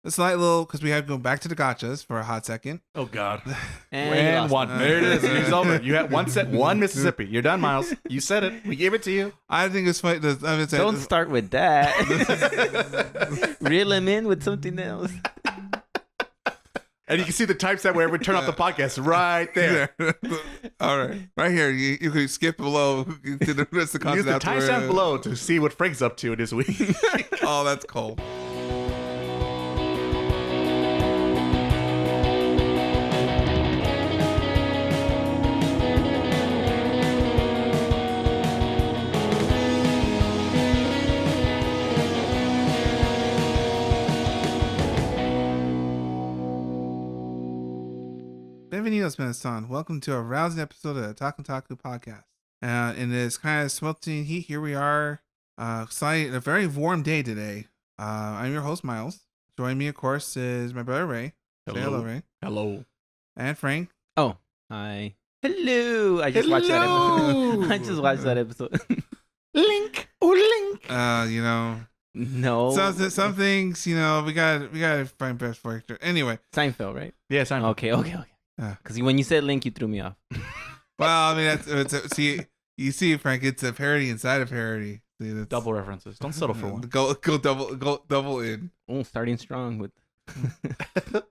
a slight little, because we had to go back to the gotchas for a hot second. Oh God. And one. There it is. It's over. You had one Mississippi. You're done, Miles. You said it. We gave it to you. I think it's funny. Don't start with that. Reel him in with something else. And you can see the timestamp wherever we turn off the podcast right there. All right. Right here. You can skip below to the rest of the Use content. the timestamp below to see what Frank's up to this week. Oh, that's cool. Bienvenidos, Menason. Welcome to a rousing episode of the Taku podcast. In this kind of smelting heat, here we are. A very warm day today. I'm your host, Miles. Joining me, of course, is my brother, Ray. Say hello, Ray. Hello. And Frank. Oh, hi. Hello. I just watched that episode. Link. Oh, Link. No. Some things, we gotta find best character. Anyway. Seinfeld, right? Yeah, Seinfeld. Okay. Because when you said Link, you threw me off. Well, I mean, you see, Frank, it's a parody inside a parody. See, that's, double references. Don't settle for one. Go double in. Oh, starting strong with.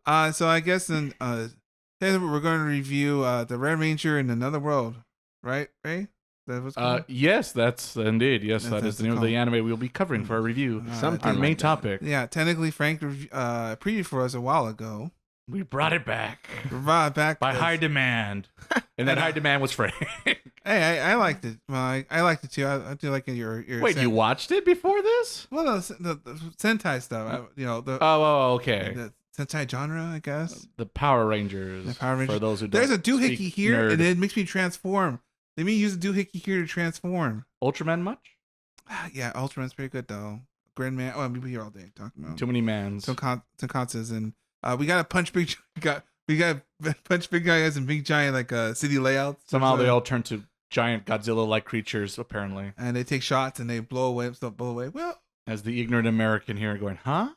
So I guess then, today we're going to review the Red Ranger in Another World, right, Ray? That was yes, that's indeed. Yes, that is the name of the anime we'll be covering for our review. Something our main like topic. Yeah, technically, Frank previewed for us a while ago. We brought it back. By high demand. And that high demand was Frank. Hey, I liked it. Well, I liked it too. I do like your Wait, you watched it before this? Well, the Sentai stuff. Okay. The Sentai genre, I guess. The Power Rangers. The Power Rangers. For those who don't There's a doohickey here, nerd. and it makes me transform. Let me use a doohickey here to transform. Ultraman much? Yeah, Ultraman's pretty good though. Grandman. Oh, we'll be here all day talking about Too many mans. Tokusatsu, and we got to punch big. We got punch big guys and big giant like city layouts. Somehow they all turn to giant Godzilla-like creatures, apparently. And they take shots and they blow away. Well, as the ignorant American here going, huh?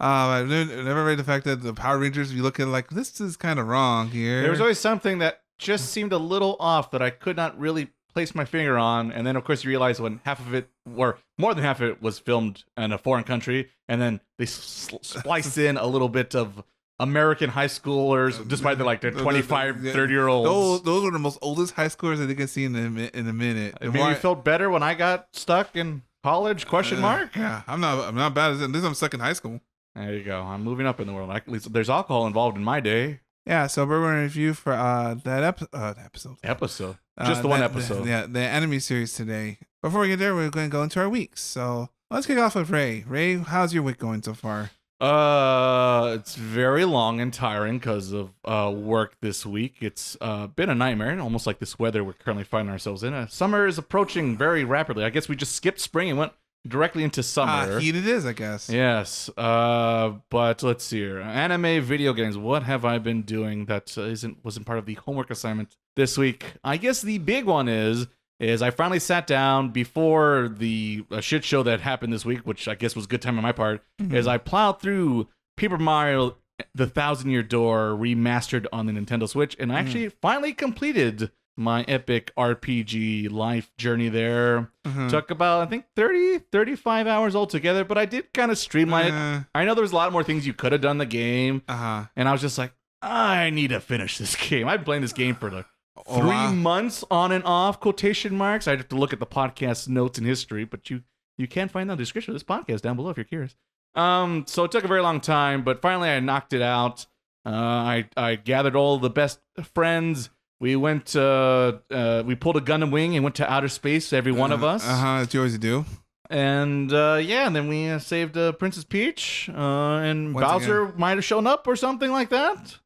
I've never read the fact that the Power Rangers, if you look at it like, this is kind of wrong here. There was always something that just seemed a little off that I could not really place my finger on. And then, of course, you realize when half of it, or more than half of it, was filmed in a foreign country, and then they spliced in a little bit of American high schoolers, despite they're 25, 30-year-olds. Those were the most oldest high schoolers that they could see in a minute. It made me feel better when I got stuck in college, ? Yeah, I'm not bad at this. I'm stuck in high school. There you go. I'm moving up in the world. At least there's alcohol involved in my day. Yeah, so we're going to review for that episode. Just the one episode. The anime series today. Before we get there, we're going to go into our weeks. So let's kick off with Ray. Ray, how's your week going so far? It's very long and tiring because of work this week. It's been a nightmare, almost like this weather we're currently finding ourselves in. Summer is approaching very rapidly. I guess we just skipped spring and went directly into summer. Heat it is, I guess. Yes. But let's see here. Anime, video games. What have I been doing that wasn't part of the homework assignment this week? I guess the big one is I finally sat down before the shit show that happened this week, which I guess was good time on my part, is I plowed through Paper Mario The Thousand Year Door remastered on the Nintendo Switch, and I actually finally completed my epic RPG life journey there. Took about, I think, 35 hours altogether, but I did kind of streamline it. I know there was a lot more things you could have done in the game, and I was just like, I need to finish this game. I've been playing this game for 3 months on and off, quotation marks. I'd have to look at the podcast notes and history, but you can find the description of this podcast down below if you're curious. So it took a very long time, but finally I knocked it out. I gathered all the best friends. We went, we pulled a Gundam wing and went to outer space, every one of us. As you always do. And and then we saved Princess Peach, and Once Bowser might have shown up or something like that.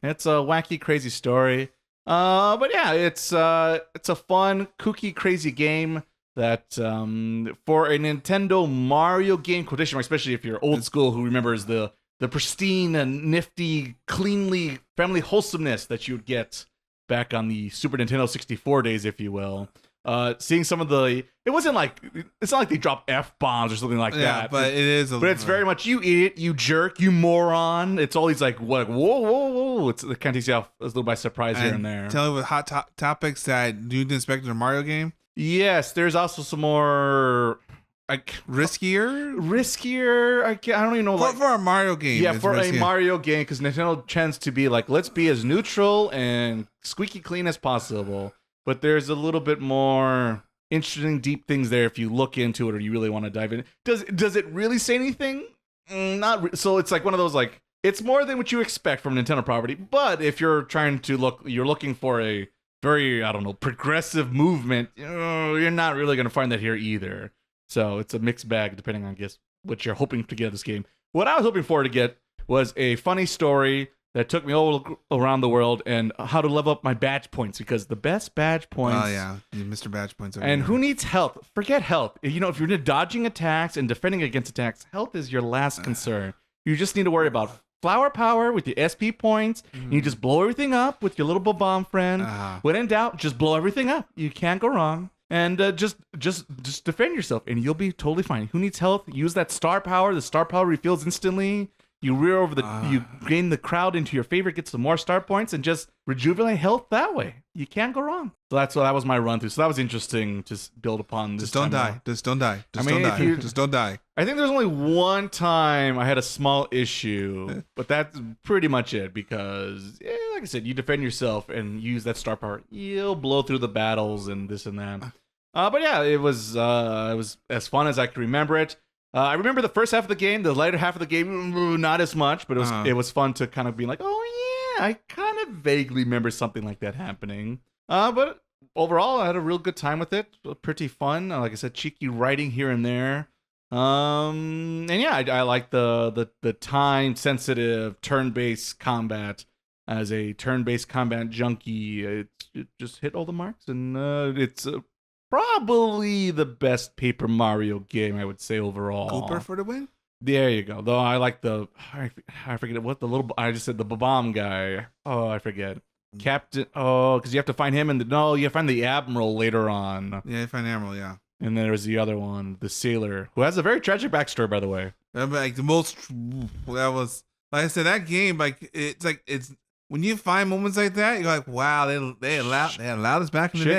It's a wacky, crazy story. But yeah, it's a fun, kooky, crazy game that for a Nintendo Mario game, quotation mark, especially if you're old school who remembers the pristine and nifty, cleanly family wholesomeness that you would get back on the Super Nintendo 64 days, if you will. seeing some of the, it's not like they drop F-bombs or something like that. But it is. But it's very much, you idiot, you jerk, you moron. It's all these like, what, whoa. It kind of takes you off a little by surprise here and there. Tell me with hot topics that you didn't expect in a Mario game. Yes, there's also some more riskier. I don't even know. For a Mario game. Yeah, for a Mario game, because Nintendo tends to be like, let's be as neutral and squeaky clean as possible. But there's a little bit more interesting, deep things there if you look into it or you really want to dive in. Does it really say anything? So it's like one of those like, it's more than what you expect from Nintendo property. But if you're trying to you're looking for a very, I don't know, progressive movement, you're not really going to find that here either. So it's a mixed bag depending on, I guess, what you're hoping to get out of this game. What I was hoping for to get was a funny story that took me all around the world and how to level up my badge points, because the best badge points... Oh, yeah. Mr. Badge points. And who needs health? Forget health. If you're dodging attacks and defending against attacks, health is your last concern. You just need to worry about flower power with your SP points. You just blow everything up with your little bomb friend. When in doubt, just blow everything up. You can't go wrong. And just defend yourself, and you'll be totally fine. Who needs health? Use that star power. The star power refills instantly. You rear over you gain the crowd into your favor, get some more star points, and just rejuvenate health that way. You can't go wrong. So that was my run through. So that was interesting to build upon. Just don't die. Just don't die. Just don't die. I think there's only one time I had a small issue, but that's pretty much it. Because, like I said, you defend yourself and use that star power. You'll blow through the battles and this and that. But yeah, it was as fun as I can remember it. I remember the first half of the game, the later half of the game, not as much, but it was fun to kind of be like, oh yeah, I kind of vaguely remember something like that happening. But overall, I had a real good time with it. Pretty fun. Like I said, cheeky writing here and there. And yeah, I like the time-sensitive turn-based combat. As a turn-based combat junkie, it just hit all the marks, and it's probably the best Paper Mario game, I would say, overall. Cooper for the win? There you go. Though I like I forget what I just said, the bomb guy. Oh, I forget. Captain. Oh, because you have to find him you find the Admiral later on. Yeah, you find the Admiral, yeah. And then there's the other one, the sailor, who has a very tragic backstory, by the way. Like the most, that was, like I said, that game, it's when you find moments like that, you're like, wow, they allowed us back in the day.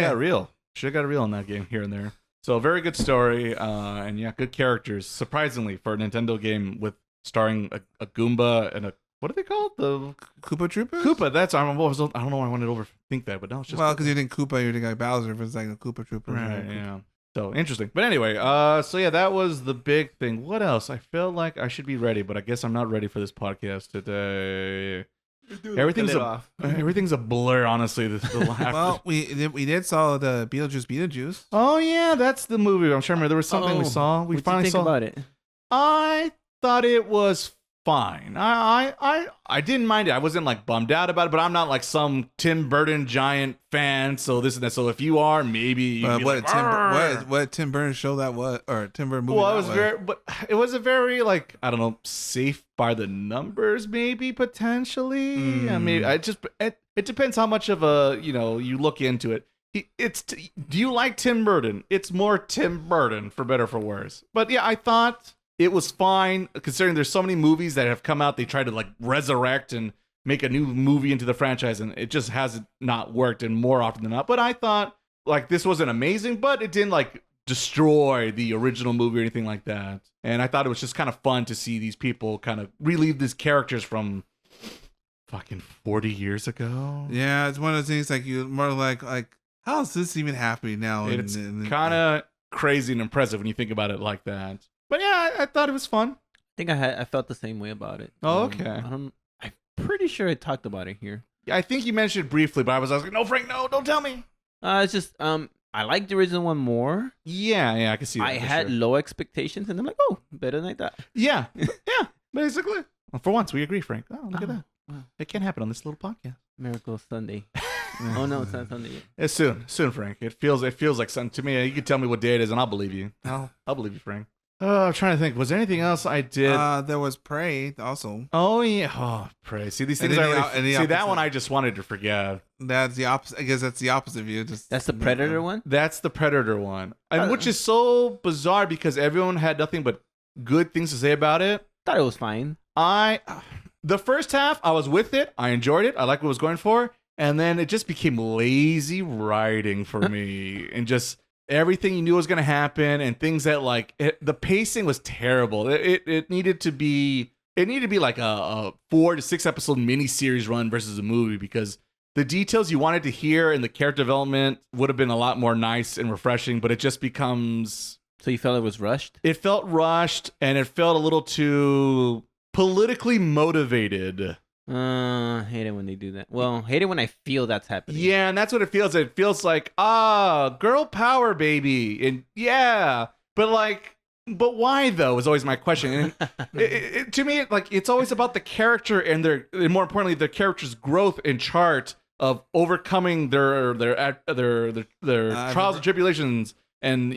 Should have got real in that game here and there. So very good story, and yeah, good characters. Surprisingly, for a Nintendo game with starring a Goomba and what are they called? The Koopa Troopas? Koopa. That's I don't know why I wanted to overthink that, but no, it's just because you didn't Koopa, you didn't like Bowser. If it's like a Koopa Troopa, right? Yeah. So interesting. But anyway, so yeah, that was the big thing. What else? I feel like I should be ready, but I guess I'm not ready for this podcast today. Everything's a blur, honestly. Well, we did saw the Beetlejuice. Oh yeah, that's the movie. I'm trying to remember. There was something we saw. We finally saw about it. I thought it was fine. I didn't mind it. I wasn't like bummed out about it, but I'm not like some Tim Burton giant fan. So this and that. So if you are, maybe you what Tim Burton show that was, or Tim Burton movie? Well, it was a very like, I don't know, safe by the numbers, maybe potentially. I mean, it depends how much of a you look into it. Do you like Tim Burton? It's more Tim Burton, for better or for worse. But yeah, I thought it was fine, considering there's so many movies that have come out. They try to like resurrect and make a new movie into the franchise, and it just hasn't not worked, and more often than not. But I thought like this wasn't amazing, but it didn't like destroy the original movie or anything like that. And I thought it was just kind of fun to see these people kind of relive these characters from fucking 40 years ago. Yeah, it's one of those things like you more like how is this even happening now? It's kind of crazy and impressive when you think about it like that. But yeah, I thought it was fun. I think I felt the same way about it. Oh, okay. I'm pretty sure I talked about it here. Yeah, I think you mentioned it briefly, but I was like, no, Frank, no, don't tell me. It's just I liked the original one more. Yeah, I can see that. I had low expectations, and I'm like, oh, better than I thought. Yeah, basically. Well, for once, we agree, Frank. Oh, look at that. Wow. It can happen on this little podcast. Miracle Sunday. Oh no, it's not Sunday yet. It's soon, Frank. It feels like something to me. You can tell me what day it is, and I'll believe you. I'll believe you, Frank. Oh, I'm trying to think. Was there anything else I did? There was Prey also. Oh yeah. Oh, pray. See these And things. then I the already, the see that opposite. one. I just wanted to forget. That's the opposite. I guess that's the opposite view. Just That's the Predator one? That's the Predator one, and which is so bizarre because everyone had nothing but good things to say about it. Thought it was fine. The first half, I was with it. I enjoyed it. I liked what it was going for. And then it just became lazy writing for me. And just everything you knew was going to happen and things that the pacing was terrible. It needed to be like a 4 to 6 episode miniseries run versus a movie because the details you wanted to hear and the character development would have been a lot more nice and refreshing, but it just becomes... So you felt it was rushed? It felt rushed and it felt a little too politically motivated. Hate it when they do that. Well, hate it when I feel that's happening. Yeah, and that's what it feels. It feels like, girl power, baby. And yeah, but why though is always my question. And to me, it's always about the character and more importantly, the character's growth and chart of overcoming their trials and tribulations and,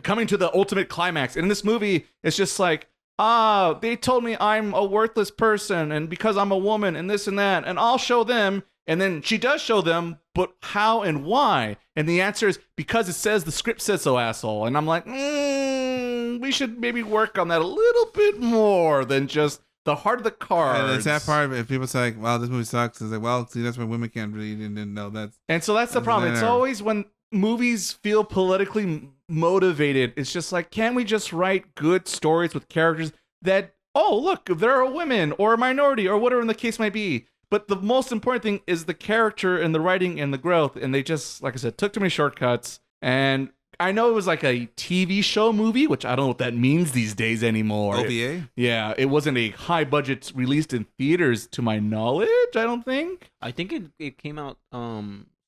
coming to the ultimate climax. And in this movie, it's just like, they told me I'm a worthless person and because I'm a woman and this and that, and I'll show them. And then she does show them, but how and why? And the answer is because the script says so, asshole. And I'm like, we should maybe work on that a little bit more than just the heart of the cards. And it's that part if people say, "Wow, this movie sucks," it's like, well, see, that's why women can't read and know that's. And so that's the problem. It's always when movies feel politically motivated. It's just like, can we just write good stories with characters that, oh, look, they're a woman or a minority or whatever the case might be. But the most important thing is the character and the writing and the growth. And they just, like I said, took too many shortcuts. And I know it was like a TV show movie, which I don't know what that means these days anymore. OVA? Yeah, it wasn't a high budget released in theaters to my knowledge, I don't think. I think it came out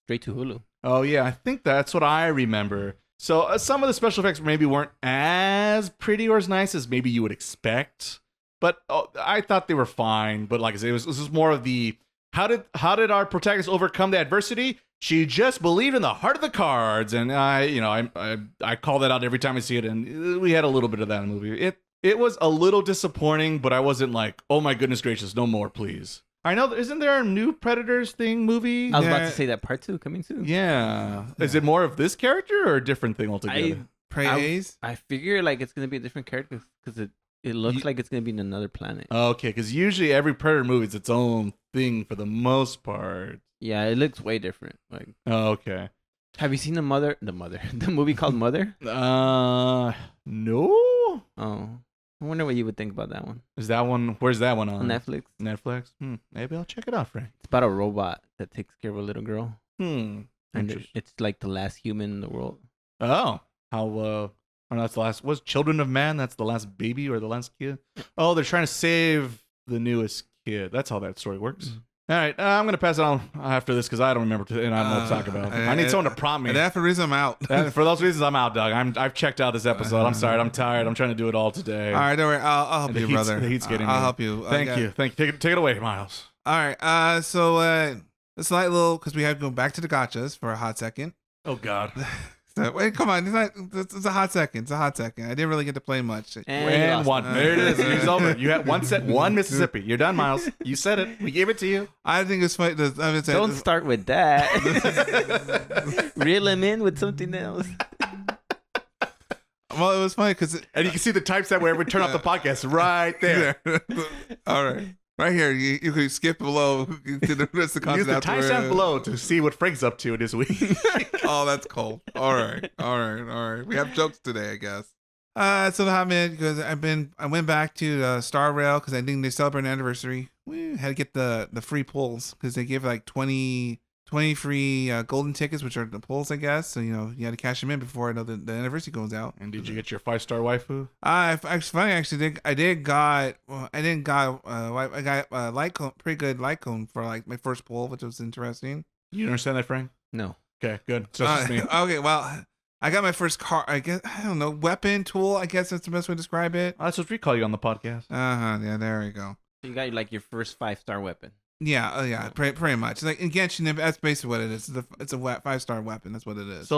straight to Hulu. Oh, yeah, I think that's what I remember. So some of the special effects maybe weren't as pretty or as nice as maybe you would expect. But I thought they were fine. But like I said, this was more of the, how did our protagonist overcome the adversity? She just believed in the heart of the cards. And I call that out every time I see it. And we had a little bit of that in the movie. It was a little disappointing, but I wasn't like, oh my goodness gracious, no more, please. I know, isn't there a new Predators thing movie? I was about to say that part 2 coming soon. Yeah. Is it more of this character or a different thing altogether? I figure like it's going to be a different character because it looks like it's going to be in another planet. Okay, because usually every Predator movie is its own thing for the most part. Yeah, it looks way different. Like, okay. Have you seen the movie called Mother? No. Oh. I wonder what you would think about that one. Is that one? Where's that one on? Netflix. Netflix. Maybe I'll check it out, Frank. It's about a robot that takes care of a little girl. And it's like the last human in the world. Oh, how? Oh, that's the last. Was Children of Man? That's the last baby or the last kid. Oh, they're trying to save the newest kid. That's how that story works. All right, I'm gonna pass it on after this because I don't remember and I don't know what to talk about. I need someone to prompt me. And after the reason I'm out. For those reasons, I'm out, Doug. I've checked out this episode. I'm sorry. I'm tired. I'm trying to do it all today. All right, don't worry. I'll help you, brother. The heat's getting me. I'll help you. Thank you. Take it away, Miles. All right. So a slight little because we have to go back to the gotchas for a hot second. Oh God. So, wait, come on. It's a hot second. It's a hot second. I didn't really get to play much. And one. There it is. It's over. You had one Mississippi. You're done, Miles. You said it. We gave it to you. I think it's funny. Don't start with that. Reel him in with something else. Well, it was funny because... And you can see the typeset where we turn off the podcast right there. All right. Right here, you could skip below to the rest of the content. Use the timestamp below to see what Frank's up to this week. Oh, that's cold. All right. We have jokes today, I guess. So the hot minute because I went back to Star Rail because I think they celebrate an anniversary. We had to get the free pulls because they give like 20 free golden tickets, which are the pulls, I guess. So you had to cash them in before the anniversary goes out. And did you get your 5-star waifu? I got light cone, pretty good light cone for like my first pull, which was interesting. You understand that, Frank? No. Okay, good. So it's just me. Okay, well, I got my first car. I guess I don't know weapon tool. I guess that's the best way to describe it. That's what we call you on the podcast. Yeah, there we go. So you got like your first 5-star weapon. Yeah, pretty much. Like in Genshin Impact, that's basically what it is. It's a 5-star weapon. That's what it is. So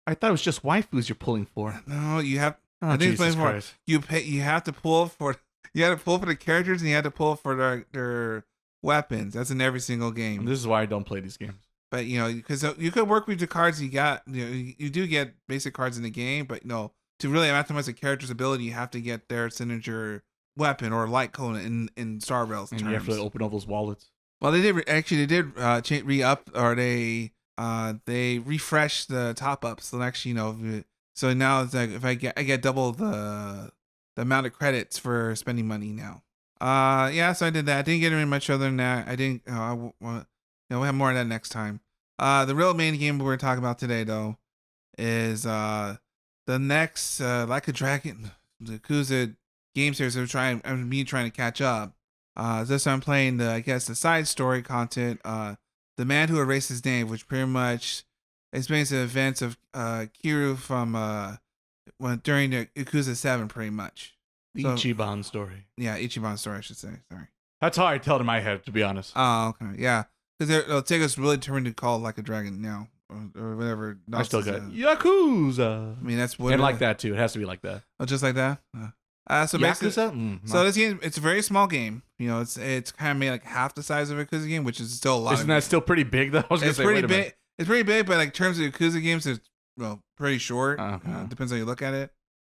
I thought it was just waifus you're pulling for. No, you have. Oh, I think it's Jesus more. Christ. You have to pull for the characters, and you have to pull for their weapons. That's in every single game. And this is why I don't play these games. But because you could work with the cards you got. You do get basic cards in the game, but to really maximize a character's ability, you have to get their signature weapon or light cone in Star Rail's And terms. you have to open all those wallets. Well, they did re-up, or they refreshed the top ups. So actually, so now it's like if I get double the amount of credits for spending money now. Yeah, so I did that. I didn't get very much other than that. I didn't. We'll have more of that next time. The real main game we're talking about today, though, is the next Like a Dragon, the Yakuza game series. Trying to catch up. This I'm playing the side story content. The Man Who Erased His Name, which pretty much explains the events of Kiryu from during the Yakuza 7, pretty much. The So- Ichiban story. Yeah, Ichiban story, I should say. Sorry. That's how I tell it in my head, to be honest. Oh, okay. Yeah. Because it'll take us really turn to call Like a Dragon now. Or whatever. I still got nonsense, Yakuza. I mean, that's what. And like that, too. It has to be like that. Oh, just like that? So basically. Yakuza? So this game, it's a very small game. It's kind of made like half the size of a Yakuza game, which is still a lot. Isn't that still pretty big, though? I was going to It's say, pretty wait a minute. big. It's pretty big, but like in terms of Yakuza games, it's pretty short. Uh-huh. Depends how you look at it.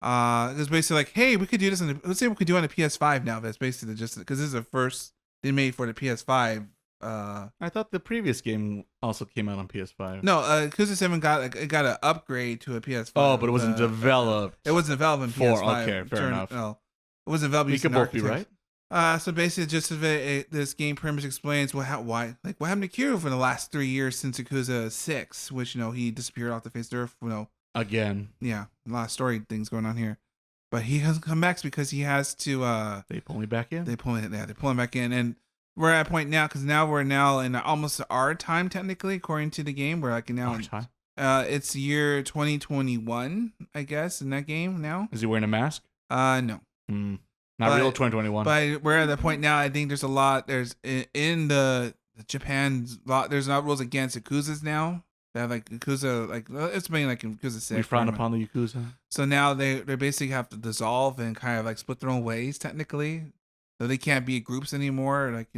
It's basically like, hey, we could do this let's say we could do it on a PS5 now. That's basically just because this is the first they made for the PS5. I thought the previous game also came out on PS5. No, Yakuza 7 got an upgrade to a PS5. Oh, but it wasn't developed. It wasn't developed in For- PS5. okay, fair enough. No, it wasn't developed. We using could both be architecture. right. So basically, just this game pretty much explains what happened to Kiryu for the last 3 years since Yakuza 6, which he disappeared off the face of the earth. Again. Yeah, a lot of story things going on here, but he has come back because he has to. They pull me back in? They pull him back in, and we're at a point now because we're in almost our time technically, according to the game. We're like now. Our time? It's year 2021, I guess, in that game now. Is he wearing a mask? No. Not But- real 2021. But we're at the point now. I think there's a lot. There's in the Japan's lot. There's not rules against Yakuzas now. They have like Yakuza, like it's mainly like Yakuza 6. we frown upon the Yakuza. So now they basically have to dissolve and kind of like split their own ways technically. So they can't be groups anymore. Like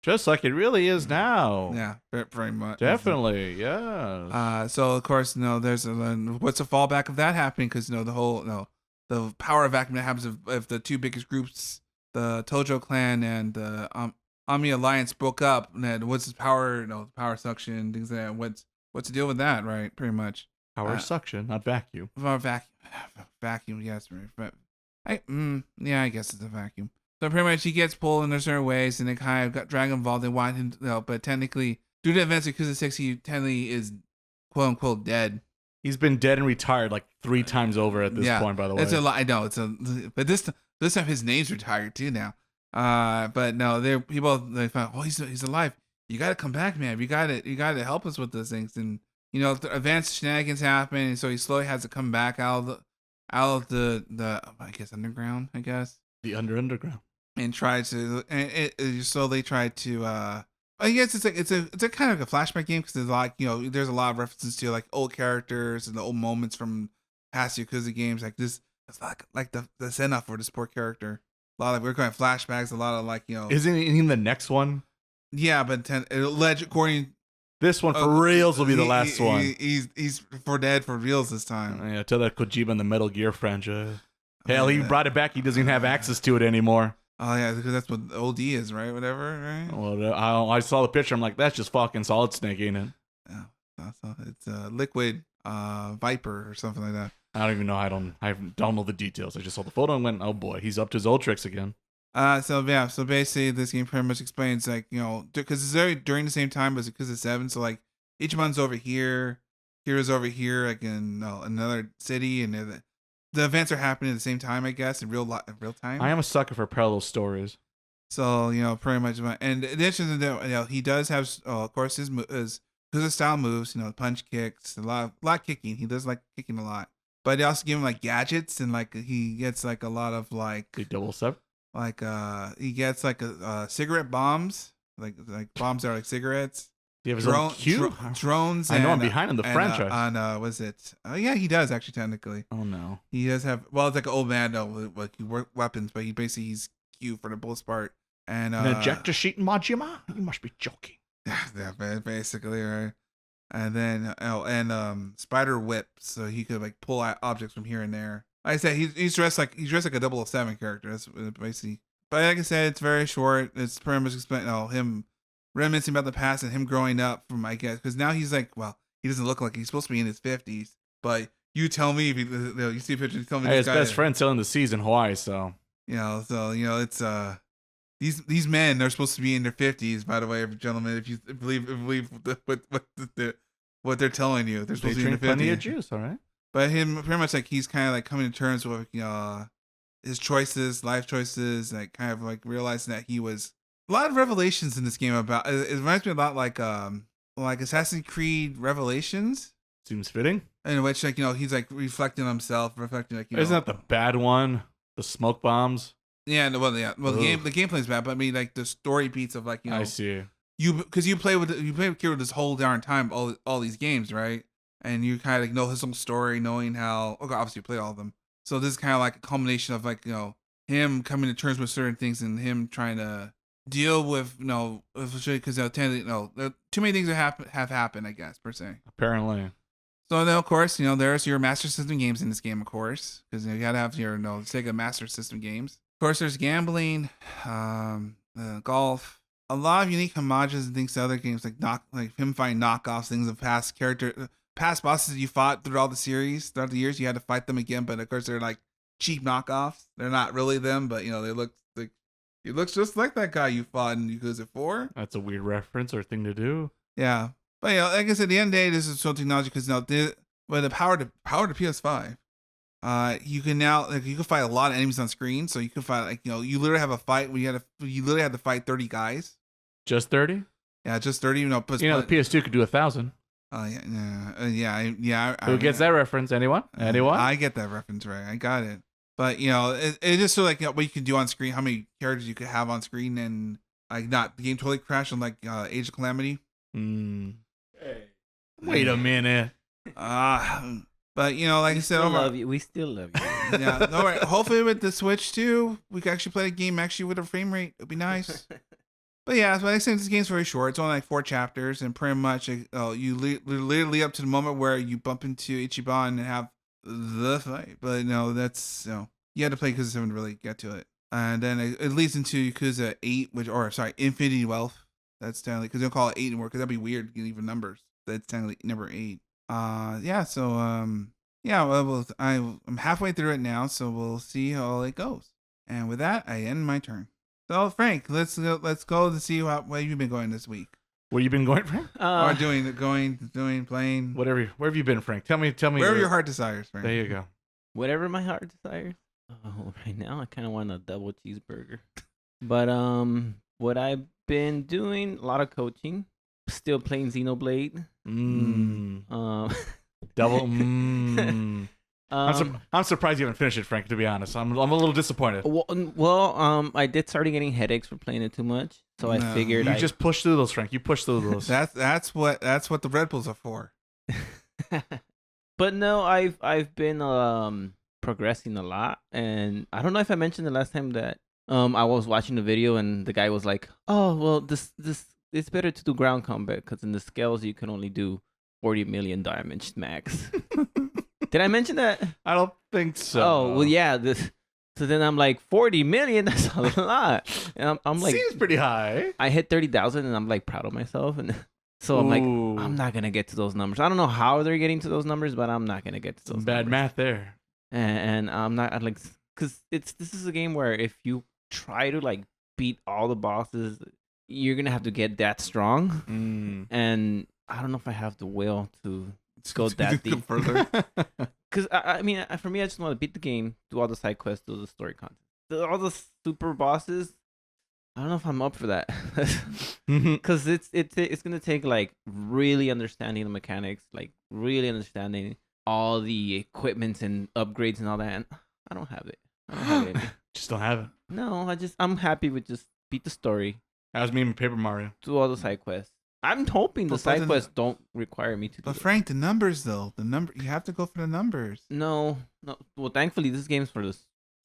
Just like it really is now. yeah, very much. Definitely, yes. So of course, there's what's the fallback of that happening? Because the power vacuum that happens if the two biggest groups, the Tojo clan and the Ami Alliance, broke up. And what's the power? Power suction, things like that. What's the deal with that? Right, pretty much. Power suction, not vacuum. Vacuum, yes, right. But I guess it's a vacuum. So pretty much he gets pulled in certain ways, and they kind of got dragged involved. They want him, but technically, due to events of Yakuza 6, he technically is quote unquote dead. He's been dead and retired like 3 times over at this point, by the way. It's a lot. I know but this time his name's retired too now. But no, they found, oh, he's alive. You got to come back, man. You got to help us with those things. And the advanced shenanigans happen, and so he slowly has to come back out of the I guess underground. I guess The underground. and try to it slowly try to. I guess it's a kind of a flashback game because there's there's a lot of references to like old characters and the old moments from past Yakuza games. Like this, it's like the send off for this poor character. A lot of we're going flashbacks. A lot of Isn't he in the next one? Yeah, but according This one for reals will be the last one. He's for dead for reals this time. Yeah, tell that Kojima in the Metal Gear franchise. Hell, he brought it back. He doesn't even have access to it anymore. Oh yeah, because that's what OD is, right? Whatever, right? Well, I saw the picture. I'm like, that's just fucking Solid Snake, ain't it? Yeah, it's a liquid Viper or something like that. I don't even know. I don't know the details. I just saw the photo and went, oh boy, he's up to his old tricks again. So basically this game pretty much explains because it's very during the same time as Yakuza 7, so like each one's over here, heroes over here, like in another city, and the events are happening at the same time, I guess, in real time. I am a sucker for parallel stories. So pretty much, and in addition to that, he does have, of course, his Yakuza style moves, punch kicks, a lot of kicking. He does like kicking a lot, but they also give him like gadgets, and like he gets like a lot of like The 007? Like he gets like a cigarette bombs, like bombs that are like cigarettes. Do you have his own queue? Drones. I know I'm and, behind in the and, franchise. Was it? Oh yeah, he does actually technically. Oh no. He does have. Well, it's like an old man though with like weapons, but he's Q for the most part. And An ejector sheet in Majima? You must be joking. yeah, basically right. And then spider whip, so he could like pull out objects from here and there. Like I said, he's dressed like a 007 character. That's basically. But like I said, it's very short. It's pretty much him reminiscing about the past and him growing up from, I guess, because now he's like, well, he doesn't look like he's supposed to be in his 50s. But you tell me if you see a picture, you tell me. Hey, this his guy, best friend selling the seas in Hawaii, so. It's these men, they're supposed to be in their 50s, by the way, gentlemen. If you believe what they're telling you, they're supposed to be in their 50s. Plenty of juice, all right. But him, pretty much like he's kind of like coming to terms with his choices, life choices, like kind of like realizing that he was a lot of revelations in this game about. It reminds me a lot like Assassin's Creed Revelations. Seems fitting. In which he's like reflecting on himself, reflecting like Isn't that the bad one? The smoke bombs. Yeah, well, the gameplay's bad, but I mean like the story beats of like I see. Because you play with Kira this whole darn time, all these games, right? And you kind of like know his whole story, knowing how. Okay, obviously you play all of them, so this is kind of like a culmination of like him coming to terms with certain things and him trying to deal with because too many things that have happened, I guess, per se. Apparently. So then, of course, there's your Master System games in this game, of course, because you gotta have your Sega Master System games. Of course, there's gambling, golf, a lot of unique homages and things to other games, like him finding knockoffs, things of past bosses you fought throughout the years. You had to fight them again, but of course they're like cheap knockoffs. They're not really them, but they look like he looks just like that guy you fought in Yakuza 4. That's a weird reference or thing to do. Yeah. But like I said, at the end of the day, this is so technology because with the power to PS5, you can now you can fight a lot of enemies on screen. So you can fight you literally have a fight where you literally had to fight 30 guys. Just 30? Yeah, just 30. The PS2 could do 1,000. Yeah. Who gets that reference? Anyone? I get that reference, right? I got it. But it just so like what you can do on screen, how many characters you could have on screen, and like not the game totally crashed on like Age of Calamity. Hey. Wait a minute. But like I said, we still love you. Yeah, all right. Hopefully with the Switch too, we can actually play the game with a frame rate. It'd be nice. But yeah, so like I said, this game's very short. It's only like 4 chapters, and pretty much you literally up to the moment where you bump into Ichiban and have the fight. But that's you had to play Yakuza 7 to really get to it, and then it leads into Yakuza 8, Infinity Wealth. That's technically because they don't call it 8 anymore because that'd be weird, even numbers. That's technically number 8. I'm halfway through it now, so we'll see how it goes. And with that, I end my turn. So Frank, let's go to see where you've been going this week. Where you been going, Frank? Or playing. Whatever. Where have you been, Frank? Tell me. Wherever your heart desires, Frank. There you go. Whatever my heart desires. Oh, right now I kind of want a double cheeseburger. But what I've been doing, a lot of coaching. Still playing Xenoblade. Double. I'm surprised you haven't finished it, Frank. To be honest, I'm a little disappointed. Well, I did start getting headaches for playing it too much, so I figured you just push through those, Frank. You push through those. that's what the Red Bulls are for. But no, I've been progressing a lot, and I don't know if I mentioned the last time that I was watching the video and the guy was like, "Oh, well, this it's better to do ground combat because in the scales you can only do 40 million damage max." Did I mention that? I don't think so. Oh, well, yeah. So then I'm like, 40 million? That's a lot. And I'm like... Seems pretty high. I hit 30,000 and I'm like proud of myself. And so I'm like, I'm not going to get to those numbers. I don't know how they're getting to those numbers, but I'm not going to get to those Bad numbers. math there. And I'm not like... Because this is a game where if you try to like beat all the bosses, you're going to have to get that strong. And I don't know if I have the will to... go that deep further. Because I mean, for me, I just want to beat the game, do all the side quests, do the story content, all the super bosses. I don't know if I'm up for that, because it's gonna take like really understanding the mechanics, like really understanding all the equipment and upgrades and all that. And I don't have it. Just don't have it. No, I'm happy with just beat the story. That was me and Paper Mario. Do all the side quests. I'm hoping the But side then- quests don't require me to do But it. Frank, the numbers though, you have to go for the numbers. No. Well, thankfully, this game's for the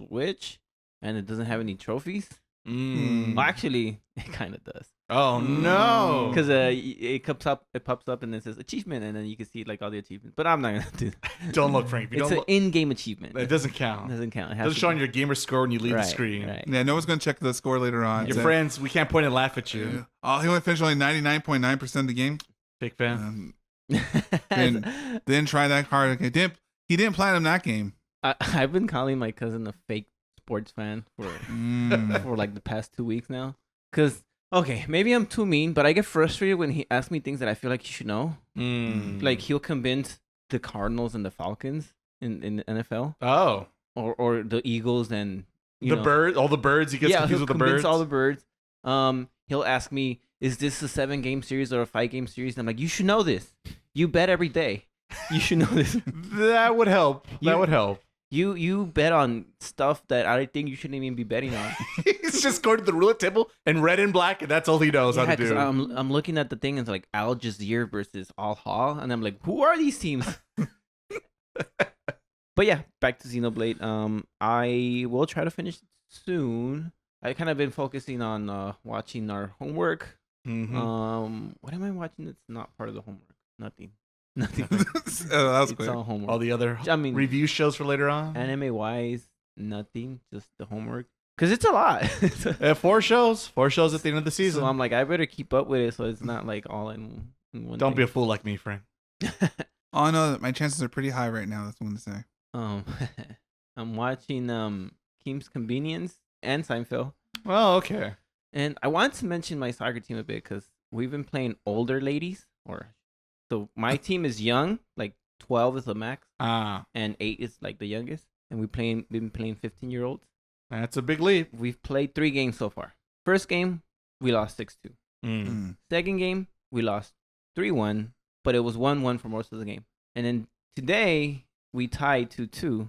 Switch, and it doesn't have any trophies. Mm. Well, actually, it kind of does. Oh no! Because it pops up, and it says achievement, and then you can see like all the achievements. But I'm not gonna do that. Don't look, Frank. If you It's don't an in-game achievement. it doesn't It count. doesn't count. It It has doesn't to show be- on your gamer score when you leave right, the screen. Right. Yeah, no one's gonna check the score later on. Your So- friends, we can't point and laugh at you. Oh, he only finished only 99.9% of the game. Big fan. Didn't try that hard. Okay, he didn't platinum that game. I've been calling my cousin a fake sports fan for Mm. for like the past 2 weeks now. Cause okay, maybe I'm too mean, but I get frustrated when he asks me things that I feel like he should know. Mm. Like he'll convince the Cardinals and the Falcons in the NFL, Oh, or the Eagles and bird, all the birds. He gets he'll confused with the convince birds. all the birds. He'll ask me, "Is this a 7-game series or a 5-game series?" And I'm like, "You should know this. You bet every day. You should know this. That would help. That You- would help. You bet on stuff that I think you shouldn't even be betting on." He's just going to the roulette table and red and black, and that's all he knows how to 'cause do. I'm looking at the thing and it's like Al Jazeera versus Al Hall, and I'm like, who are these teams? But yeah, back to Xenoblade. I will try to finish it soon. I kind of been focusing on watching our homework. Mhm. What am I watching that's not part of the homework? Nothing. Nothing. Oh, that was It's quick. all homework. all the other I mean, review shows for later on. anime wise, nothing. Just the homework. Cause it's a lot. 4 shows. 4 shows at the end of the season. So I'm like, I better keep up with it so it's not like all in one. Don't be a thing. fool like me, Frank. Oh no, my chances are pretty high right now. That's what I'm gonna say. I'm watching Kim's Convenience and Seinfeld, Well, okay. and I want to mention my soccer team a bit because we've been playing older ladies, so my team is young, like 12 is the max, and 8 is like the youngest, and we've been playing 15-year-olds. That's a big leap. We've played 3 games so far. First game we lost 6-2. Mm. Second game we lost 3-1, but it was 1-1 for most of the game. And then today we tied 2-2,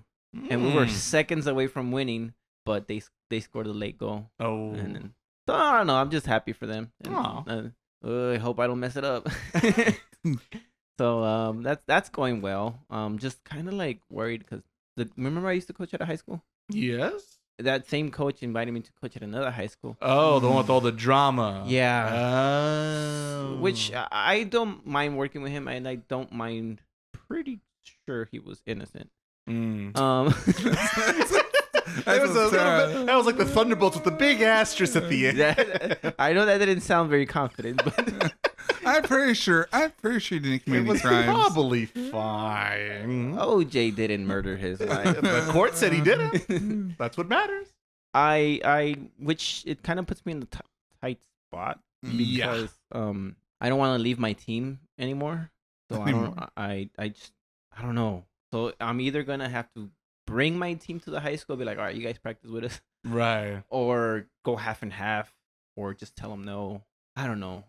and we were seconds away from winning, but they scored a late goal. Oh. And then, so I don't know. I'm just happy for them. And, Aw. I hope I don't mess it up. So that's going well. Just kind of like worried because remember I used to coach at a high school. Yes. That same coach invited me to coach at another high school. Oh, the one with all the drama. Yeah. Oh. Which I don't mind working with him, and I don't mind. Pretty sure he was innocent. Mm. That That was like the Thunderbolts with the big asterisk at the end. I know that didn't sound very confident, but I'm pretty sure he didn't commit It any was crimes. probably fine. OJ didn't murder his wife. The court said he didn't. That's what matters. Which it kind of puts me in the tight spot Yeah. because I don't want to leave my team anymore. So I don't know. So I'm either gonna have to bring my team to the high school, be like, all right, you guys practice with us, Right. or go half and half, or just tell them no. I don't know.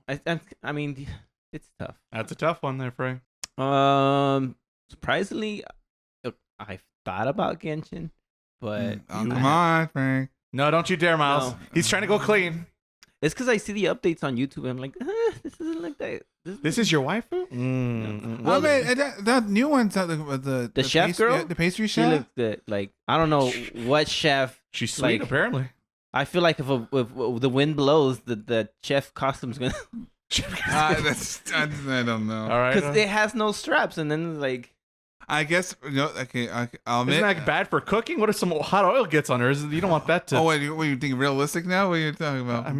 I mean, it's tough. That's a tough one there, Frank. Surprisingly, I thought about Genshin, but Oh, come on, Frank. No, don't you dare, Miles. No. He's trying to go clean. it's because I see the updates on YouTube. And I'm like, this isn't like that. This is your waifu? Well, man, that new one's the chef pastry, girl? the pastry She chef. looks good. Like I don't know what chef. She's sweet, Like- apparently. I feel like if the wind blows, the chef costume's gonna I don't know. All right. because it has no straps, and then like I guess okay. I'll admit. Isn't that bad for cooking? What if some hot oil gets on her? You don't want that to. Oh wait, what you think realistic now? What are you talking about? I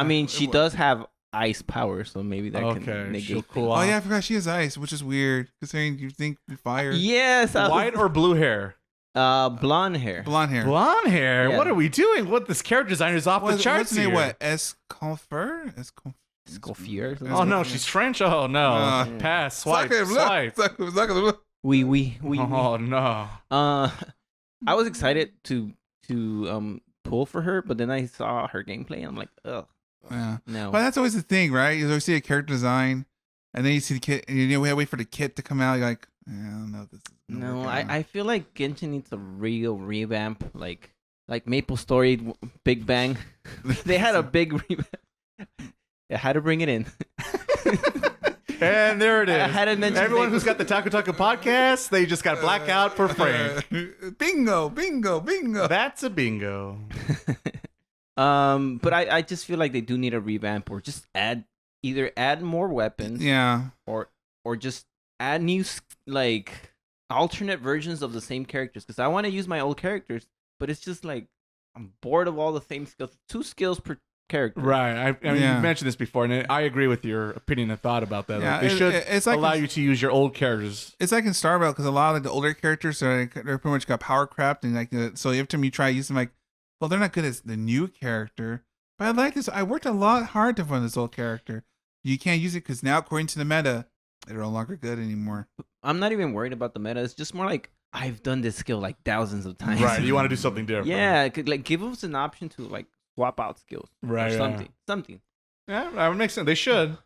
mean, she does have ice power, so maybe that Okay, can negate. she'll cool Oh off. yeah, I forgot she has ice, which is weird considering you think fire. Yes, White or blue hair? blonde hair. Blonde hair. Blonde hair. Yeah. What are we doing? What this character design is off the charts What's her name? here. What? Escoffer? Scoffier. Oh no, she's French. Oh no, Uh, pass. Swipe. Swipe. Swipe. We. Oh no. I was excited to pull for her, but then I saw her gameplay, and I'm like, ugh, Yeah. no. Well, that's always the thing, right? You always see a character design, and then you see the kit, and we have to wait for the kit to come out. You're like, I don't know if this is gonna No, work out. I feel like Genshin needs a real revamp, like Maple Story, Big Bang. They had a big revamp. I had to bring it in. And there it is. I hadn't mentioned Everyone Maple. who's got the Taku Taku podcast, they just got blackout for Frank. Bingo, bingo, bingo. That's a bingo. But I just feel like they do need a revamp or just either add more weapons Yeah. or just add new like alternate versions of the same characters because I want to use my old characters, but it's just like I'm bored of all the same skills. 2 skills per character. Right. I mean, Yeah. you mentioned this before, and I agree with your opinion and thought about that. Yeah, Like, they should it's like allow you to use your old characters. It's like in Starbound because a lot of like the older characters they're pretty much got power craft and like so every time you try to use them like, well they're not good as the new character. But I like this. I worked a lot hard to find this old character. You can't use it because now according to the meta, they're no longer good anymore. I'm not even worried about the meta. It's just more like I've done this skill like thousands of times. Right. You want to do something different. Yeah, like give us an option to like swap out skills. Right. Or yeah. something. Yeah, that would make sense. They should.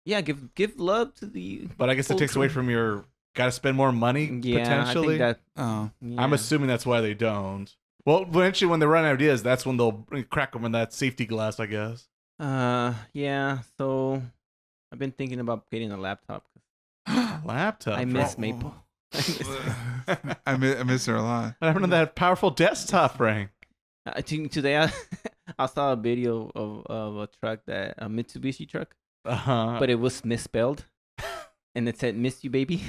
Yeah, give love to the. But I guess it old takes away crew. from your got to spend more money Yeah, potentially. I think that. Oh, I'm yeah. assuming that's why they don't. Well, eventually when they run out of ideas, that's when they'll crack them in that safety glass, I guess. Yeah. So I've been thinking about getting a laptop. Laptop. I miss Oh. Maple. I miss her a lot. What happened to that powerful desktop, Frank? Today I saw a video of a truck that a Mitsubishi truck, Uh-huh. but it was misspelled, and it said "Miss you, baby."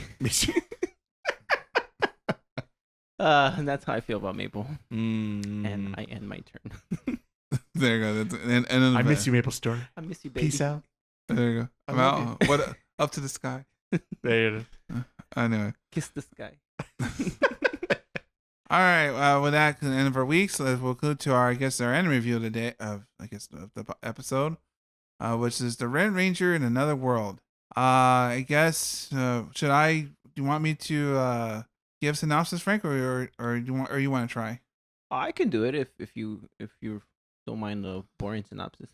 And that's how I feel about Maple. And I end my turn. There you go. That's, and I miss you, Maple Story. I miss you, baby. Peace out. There you go. I I'm love out. What up to the sky? There it is. Anyway. Kiss the sky. All right. With that, the end of our week. So we'll go to our anime review today of the episode, which is the Red Ranger in Another World. I guess should I? Do you want me to give synopsis, Frank, or you want to try? I can do it if you don't mind the boring synopsis.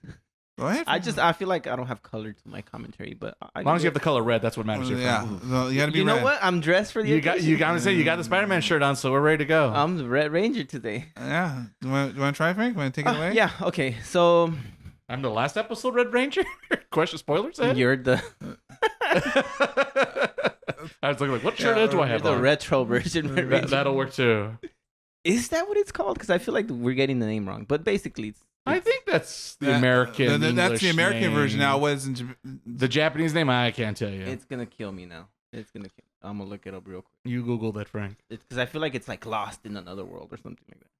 Go ahead. I feel like I don't have color to my commentary, but As long as you have the color red, that's what matters. Here, Yeah. Frank. Well, you got to be. You know red. what? I'm dressed for the You got to say you got the Spider-Man shirt on, so we're ready to go. I'm the Red Ranger today. Yeah. You want to try, Frank? Want to take it away? Yeah. Okay. So I'm the last episode Red Ranger. Question spoilers. Ed? you're the I was looking like, what shirt do I you're have the on? retro version. Red Ranger. That'll work too. Is that what it's called? Because I feel like we're getting the name wrong. But basically, it's I think that's the American. That's English the American name. version. Now, what is in The Japanese name? I can't tell you. it's gonna kill me now. It's gonna kill. I'm gonna look it up real quick. You Google that, Frank. Because I feel like it's like lost in another world or something like that.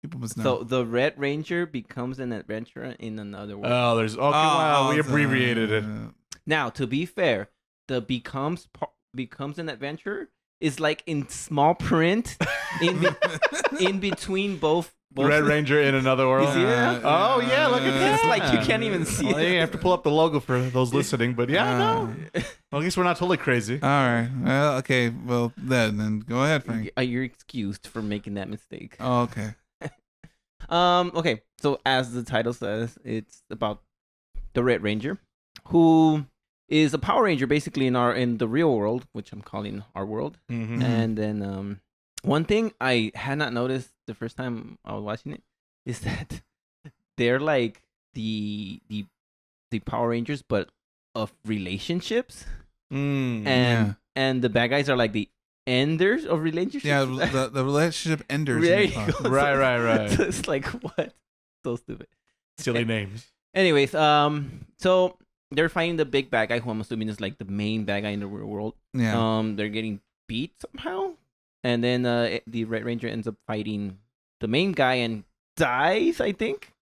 people must know? So the Red Ranger becomes an adventurer in another world. Oh, there's okay. Wow, we it's, abbreviated it. Now, to be fair, the becomes an adventurer is like in small print in between both Red Ranger in Another World. You see it? Oh yeah, look at that. It's like you can't even see Well, it. you have to pull up the logo for those listening, but yeah, no. Well, at least we're not totally crazy. All right. Well, okay. Well, then go ahead, Frank. You're excused for making that mistake. Oh, okay. Okay. So as the title says, it's about the Red Ranger, who is a Power Ranger basically in the real world, which I'm calling our world. Mm-hmm. And then one thing I had not noticed the first time I was watching it is that they're like the Power Rangers, but of relationships, and the bad guys are like the enders of relationships. Yeah, the relationship enders. There in you the go. Right. So it's like what? So stupid. Silly names. Anyways, so they're fighting the big bad guy, who I'm assuming is like the main bad guy in the real world. Yeah. They're getting beat somehow, and then the Red Ranger ends up fighting the main guy and dies, I think.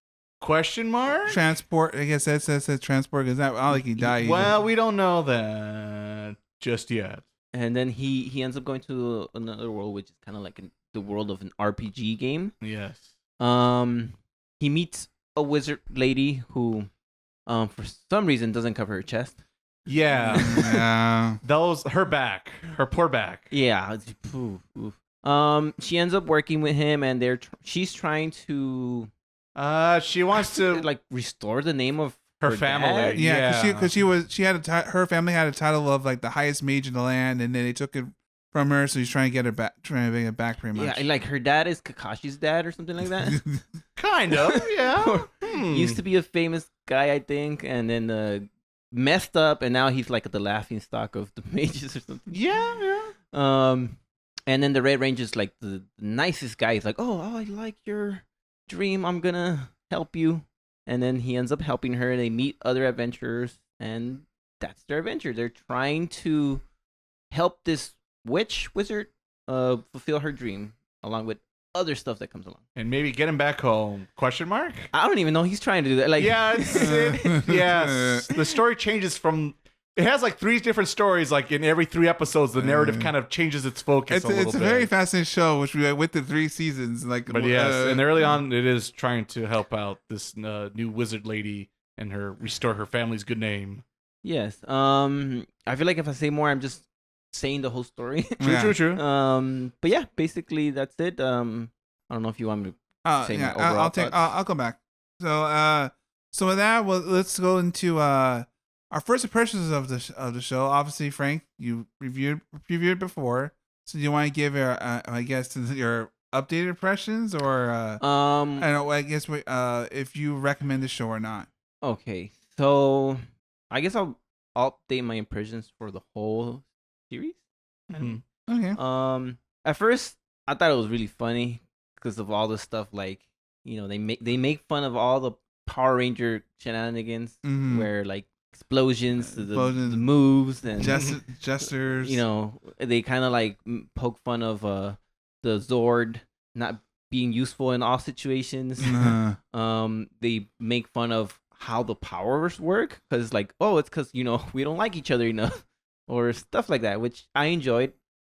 Question mark? Transport. I guess that says transport. Is that? I don't think he died. either. Well, we don't know that just yet. And then he ends up going to another world, which is kind of like the world of an RPG game. Yes. He meets a wizard lady who, for some reason, doesn't cover her chest. Yeah. Yeah. Her poor back. Yeah. She ends up working with him, and she's trying to She wants to like restore the name of her dad? family. Yeah, because her family had a title of like the highest mage in the land, and then they took it from her, so he's trying to get her back, trying to bring it back pretty much. Yeah, like her dad is Kakashi's dad or something like that. Kind of. Yeah. Used to be a famous guy, I think, and then messed up, and now he's like the laughing stock of the mages or something. Yeah. And then the Red Ranger's like the nicest guy. He's like, oh, I like your dream. I'm gonna help you. And then he ends up helping her. They meet other adventurers, and that's their adventure. They're trying to help this wizard fulfill her dream, along with other stuff that comes along. And maybe get him back home? Question mark? I don't even know he's trying to do that. Like, Yeah, yes. The story changes from. It has like 3 different stories. Like in every 3 episodes, the narrative kind of changes its focus. It's a very fascinating show, which we went to 3 seasons. Like, but yes, and early on, it is trying to help out this new wizard lady and restore her family's good name. Yes. I feel like if I say more, I'm just saying the whole story. True. But yeah, basically that's it. I don't know if you want me to say my overall thoughts. I'll come back. So with that, well, let's go into our first impressions of the show. Obviously, Frank, you previewed before. So do you want to give your I guess your updated impressions, or I don't know, I guess if you recommend the show or not. Okay, so I guess I'll update my impressions for the whole series. Mm-hmm. Okay. At first I thought it was really funny because of all the stuff, like, you know, they make fun of all the Power Ranger shenanigans, where like explosions, the moves, and gestures. You know, they kind of like poke fun of the Zord not being useful in all situations. They make fun of how the powers work, because like, oh, it's because, you know, we don't like each other enough, or stuff like that, which I enjoyed.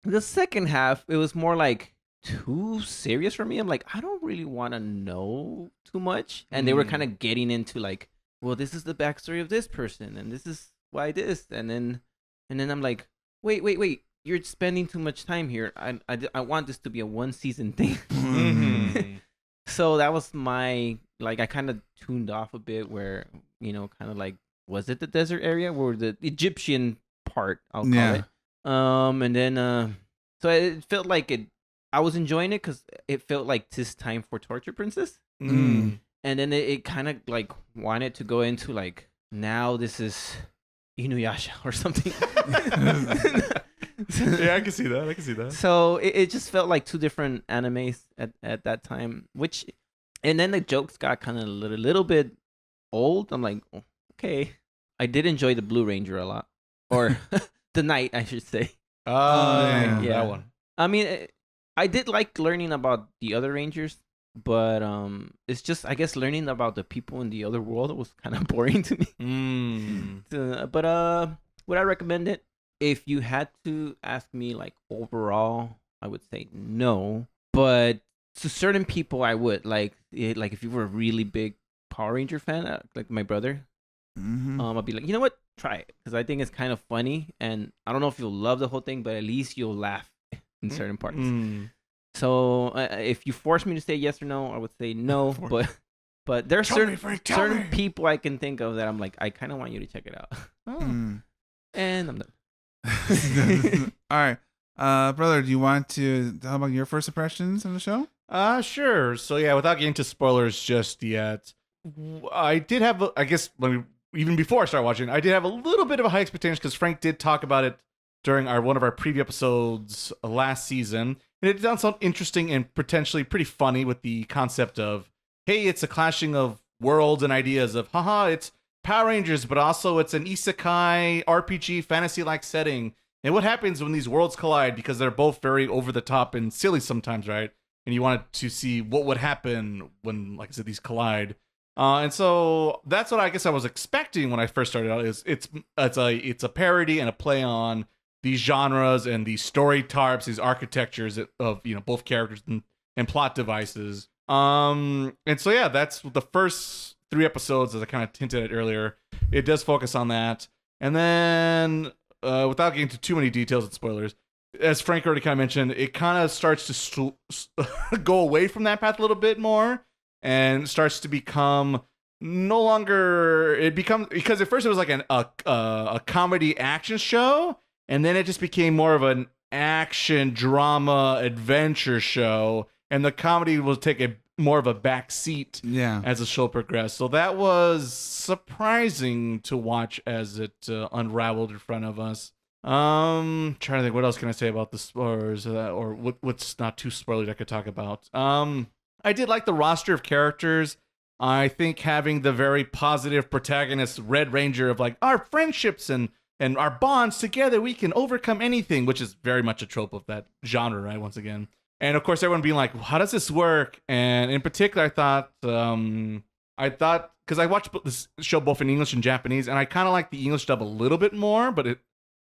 The second half, it was more like too serious for me. I'm like, I don't really want to know too much, and they were kind of getting into like, well, this is the backstory of this person, and this is why this, and then I'm like, wait, you're spending too much time here. I want this to be a 1-season thing. So that was my, like, I kind of tuned off a bit, where, you know, kind of like, was it the desert area, or the Egyptian part, I'll call it. And then so it felt like I was enjoying it because it felt like this time for Torture Princess. And then it kind of like wanted to go into like, now this is Inuyasha or something. Yeah, I can see that. So it just felt like 2 different animes at that time, and then the jokes got kind of a little bit old. I'm like, oh, okay. I did enjoy the Blue Ranger a lot, or the Knight, I should say. Yeah, that one. I mean, I did like learning about the other Rangers, but it's just, I guess, learning about the people in the other world was kind of boring to me. But would I recommend it? If you had to ask me, like, overall, I would say no. But to certain people, I would. Like if you were a really big Power Ranger fan, like my brother, I'd be like, you know what? Try it, because I think it's kind of funny, and I don't know if you'll love the whole thing, but at least you'll laugh in certain parts. So if you force me to say yes or no, I would say no. But there are certain people I can think of that I'm like, I kind of want you to check it out. And I'm done. All right, brother, do you want to talk about your first impressions of the show? Sure. So yeah, without getting into spoilers just yet, I did have, I guess, even before I started watching, I did have a little bit of a high expectation, because Frank did talk about it during one of our preview episodes last season, and it did sound interesting and potentially pretty funny, with the concept of, hey, it's a clashing of worlds and ideas of, haha, it's Power Rangers, but also it's an isekai RPG fantasy-like setting. And what happens when these worlds collide, because they're both very over the top and silly sometimes, right? And you wanted to see what would happen when, like I said, these collide. And so that's what I guess I was expecting when I first started out. It's a parody and a play on these genres and these story types, these architectures of, you know, both characters and plot devices. And so yeah, that's the first 3 episodes, as I kind of hinted at earlier. It does focus on that, and then without getting into too many details and spoilers, as Frank already kind of mentioned, it kind of starts to go away from that path a little bit more, and starts to become no longer. It becomes, because at first it was like a comedy action show, and then it just became more of an action drama adventure show, and the comedy will take more of a back seat Yeah. as the show progressed. So that was surprising to watch as it unraveled in front of us. Trying to think, what else can I say about the spoilers or what's not too spoilery I could talk about. I did like the roster of characters. I think having the very positive protagonist, Red Ranger, of like our friendships and our bonds together, we can overcome anything, which is very much a trope of that genre, right? Once again. And of course, everyone being like, how does this work? And in particular, I thought, because I watched this show both in English and Japanese, and I kind of like the English dub a little bit more, but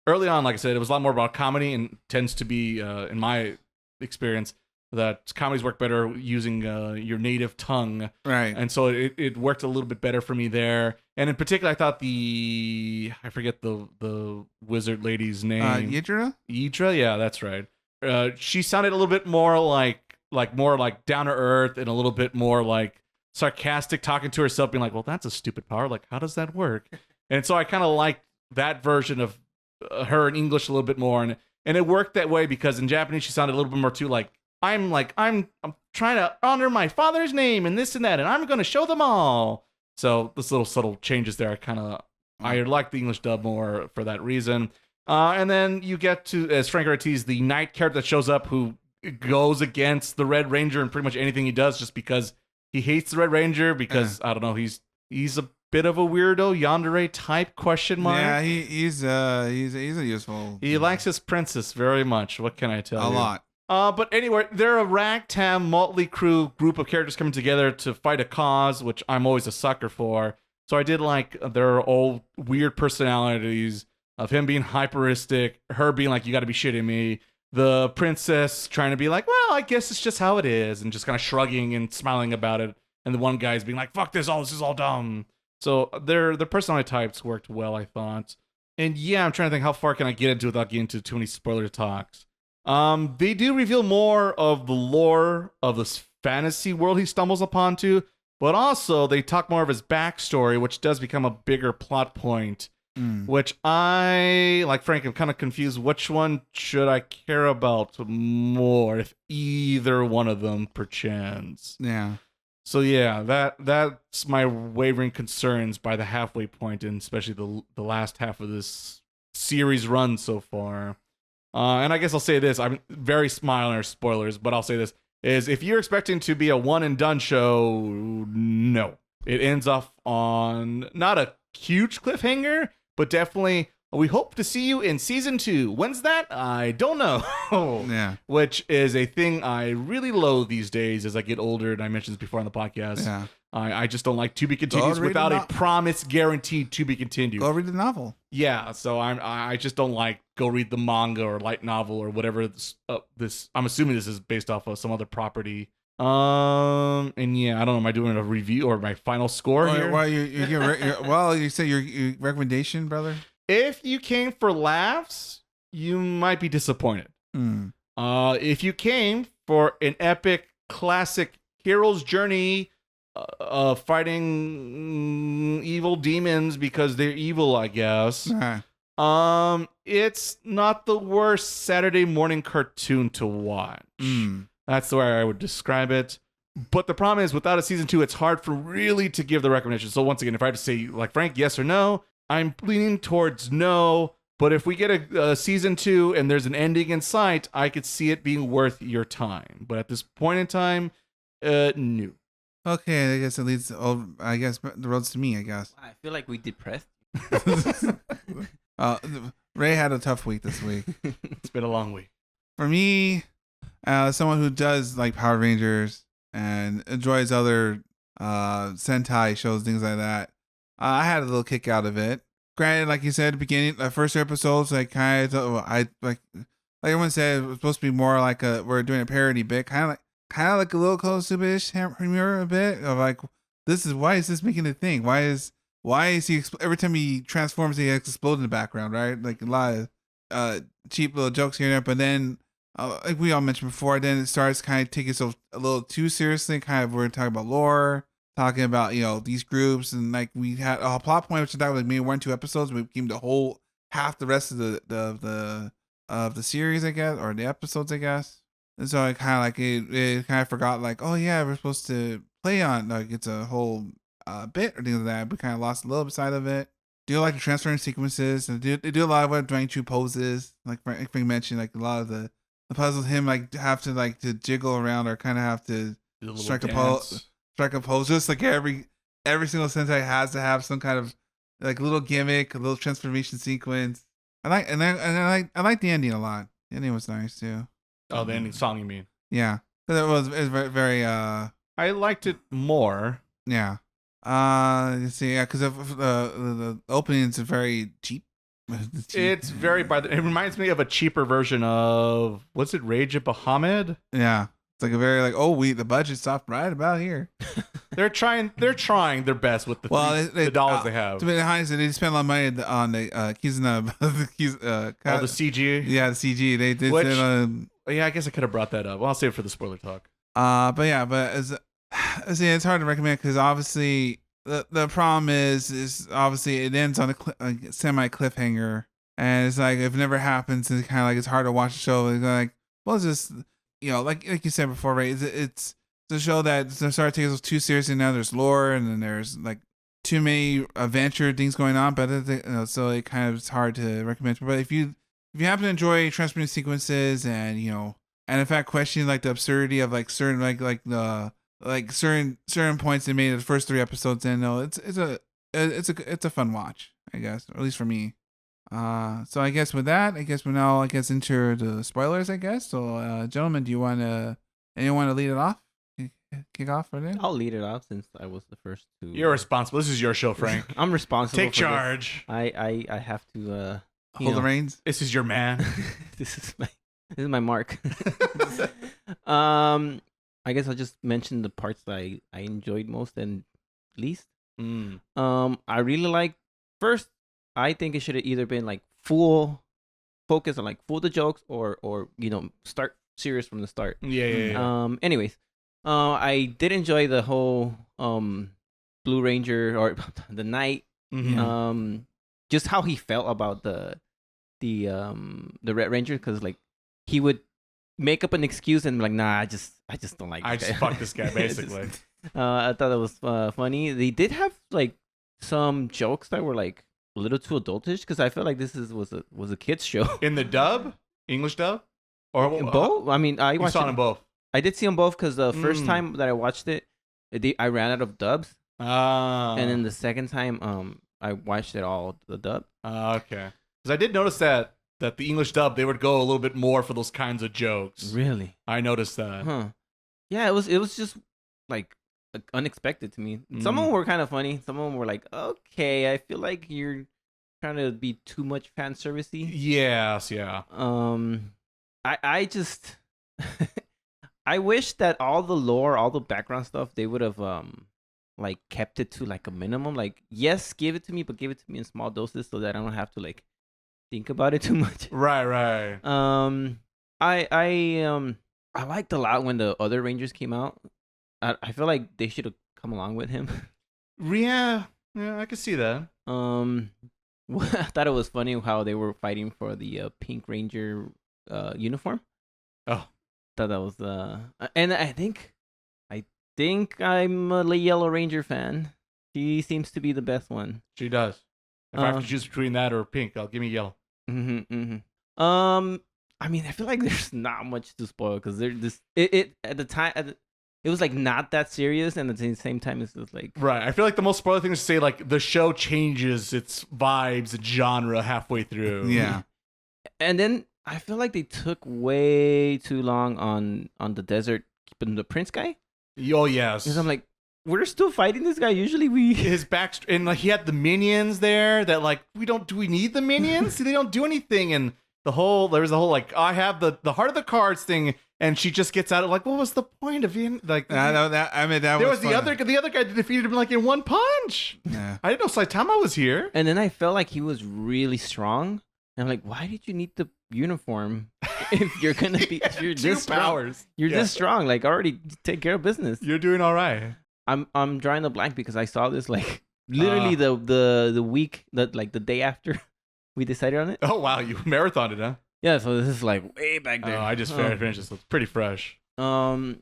early on, like I said, it was a lot more about comedy and tends to be, in my experience, that comedies work better using your native tongue. Right. And so it worked a little bit better for me there. And in particular, I thought I forget the wizard lady's name. Yidra? Yeah, that's right. She sounded a little bit more like more like down to earth and a little bit more like sarcastic, talking to herself, being like, well, that's a stupid power. Like, how does that work? And so I kind of liked that version of her in English a little bit more. And it worked that way because in Japanese, she sounded a little bit more too like, I'm trying to honor my father's name and this and that, and I'm going to show them all. So this little subtle changes there. I like the English dub more for that reason. And then you get to, as Frank Ortiz, the knight character that shows up who goes against the Red Ranger in pretty much anything he does just because he hates the Red Ranger because, I don't know, he's a bit of a weirdo, yandere type, question mark. Yeah, he's a useful. He likes his princess very much. What can I tell you? A lot. But anyway, they're a ragtag, motley crew group of characters coming together to fight a cause, which I'm always a sucker for. So I did like their old weird personalities of him being hyperistic, her being like, you got to be shitting me. The princess trying to be like, well, I guess it's just how it is, and just kind of shrugging and smiling about it. And the one guy's being like, fuck this is all dumb. So their personality types worked well, I thought. And yeah, I'm trying to think how far can I get into without getting into too many spoiler talks. They do reveal more of the lore of this fantasy world he stumbles upon to, but also they talk more of his backstory, which does become a bigger plot point, which I, like Frank, I'm kind of confused. Which one should I care about more, if either one of them, perchance? Yeah. So yeah, that's my wavering concerns by the halfway point, and especially the last half of this series run so far. And I guess I'll say this, I'm very minor spoilers, but I'll say this, is if you're expecting to be a one and done show, no. It ends off on not a huge cliffhanger, but definitely, we hope to see you in season 2. When's that? I don't know. Yeah. Which is a thing I really loathe these days as I get older, and I mentioned this before on the podcast. Yeah. I just don't like to be continued without a promise guaranteed to be continued. Go read the novel. Yeah, so I just don't like go read the manga or light novel or whatever this. I'm assuming this is based off of some other property. And yeah, I don't know. Am I doing a review or my final score here? Well, you say your recommendation, brother. If you came for laughs, you might be disappointed. If you came for an epic, classic hero's journey fighting evil demons because they're evil, I guess. It's not the worst Saturday morning cartoon to watch. That's the way I would describe it. But the problem is, without a season 2, it's hard for really to give the recommendation. So once again, if I had to say, like Frank, yes or no, I'm leaning towards no. But if we get a season 2 and there's an ending in sight, I could see it being worth your time. But at this point in time, no. Okay, I guess it leads. I guess the road's to me. I guess. I feel like we depressed. Ray had a tough week this week. It's been a long week. For me, someone who does like Power Rangers and enjoys other Sentai shows, things like that, I had a little kick out of it. Granted, like you said, the beginning, the first episodes, like kind of, like everyone said, it was supposed to be more like we're doing a parody bit, kind of like a little close to ish humor a bit of like, why is this making a thing? Why is he every time he transforms he explodes in the background, right? Like a lot of cheap little jokes here and there, but then like we all mentioned before, then it starts kind of taking itself a little too seriously. Kind of we're talking about lore, talking about these groups, and like we had a plot point which I thought was like maybe 1-2 episodes. We became the whole half the rest of the series, I guess, or the episodes, I guess. And so I kind of like it kind of forgot like, oh yeah, we're supposed to play on like it's a whole bit or things like that. We kind of lost a little bit side of it. Do like the transferring sequences and they do a lot of what Dwayne Chu poses. Like Frank mentioned, like a lot of the puzzles him like have to like to jiggle around or kind of have to strike a pose. Just like every single Sentai has to have some kind of like little gimmick, a little transformation sequence. I like the ending a lot. The ending was nice too. Oh, the ending song, you mean? Yeah, it was very, very I liked it more. Yeah. You see, yeah, because the opening is very cheap. It's very it reminds me of a cheaper version of what's it, Rage of Bahamid? Yeah. It's like a very like, oh, the budget stopped right about here. They're trying their best with the dollars they have. To be honest, they spent a lot of money on the Kizuna, the CG. Yeah, the CG. They did. Yeah, I guess I could have brought that up. Well, I'll save it for the spoiler talk. It's hard to recommend because obviously the problem is obviously it ends on a semi cliffhanger, and it's like if it never happens, it's kind of like it's hard to watch the show. It's like, well, it's just like you said before, right? It's a show that started taking us too seriously. Now there's lore, and then there's like too many adventure things going on. But so it kind of is hard to recommend. But if you happen to enjoy transforming sequences and and in fact questioning like the absurdity of like certain certain points they made in the first 3 episodes, and it's a fun watch, I guess, or at least for me. So I guess with that, we're now into the spoilers, I guess. So gentlemen, do you want to lead it off? Kick off for them? I'll lead it off since I was the first to. You're responsible. This is your show, Frank. I'm responsible. Take charge. I have to hold the reins. This is your man. This is my mark. I guess I'll just mention the parts that I enjoyed most and least. I really like first. I think it should have either been like full focus on like full the jokes or start serious from the start. Yeah. Anyways, I did enjoy the whole Blue Ranger or the Knight. Mm-hmm. Just how he felt about the Red Ranger, because like he would make up an excuse and be like, nah, I just don't like this I guy. just fuck this guy basically. I thought it was funny. They did have like some jokes that were like a little too adultish, because I felt like this was a kids show. In the dub, English dub, or both. I mean, I saw them both. I did see them both because the first time that I watched it, I ran out of dubs. And then the second time, I watched it all the dub. Okay. Because I did notice that the English dub, they would go a little bit more for those kinds of jokes. Really? I noticed that. Huh. Yeah, it was just like unexpected to me. Some of them were kind of funny. Some of them were like, okay, I feel like you're trying to be too much fan servicey. Yes, yeah. I just I wish that all the lore, all the background stuff, they would have like kept it to like a minimum. Like, yes, give it to me, but give it to me in small doses so that I don't have to like think about it too much. Right. I liked a lot when the other Rangers came out. I feel like they should have come along with him. Yeah, I could see that. I thought it was funny how they were fighting for the Pink Ranger uniform. Oh, thought that was and I think I'm a Yellow Ranger fan. She seems to be the best one. She does. If I have to choose between that or pink, I'll give me yellow. I mean, I feel like there's not much to spoil because it at the time it was like not that serious, and at the same time it's just like right. I feel like the most spoiler thing is to say like the show changes its vibes and genre halfway through. Yeah, and then I feel like they took way too long on the desert keeping the prince guy. Oh yes, because I'm like, we're still fighting this guy. Usually his back and like he had the minions there that like do we need the minions? They don't do anything, and there was the whole like I have the heart of the cards thing, and she just gets out of like what was the point of him like there was the other guy defeated him like in one punch. Yeah, I didn't know Saitama was here, and then I felt like he was really strong, and I'm like, why did you need the uniform if you're gonna be you're this powers strong. You're this strong, like already take care of business. You're doing all right. I'm drawing a blank because I saw this like literally the week that like the day after we decided on it. Oh wow, you marathoned it, huh? Yeah, so this is like way back Oh, there. I just finished this. It's pretty fresh. I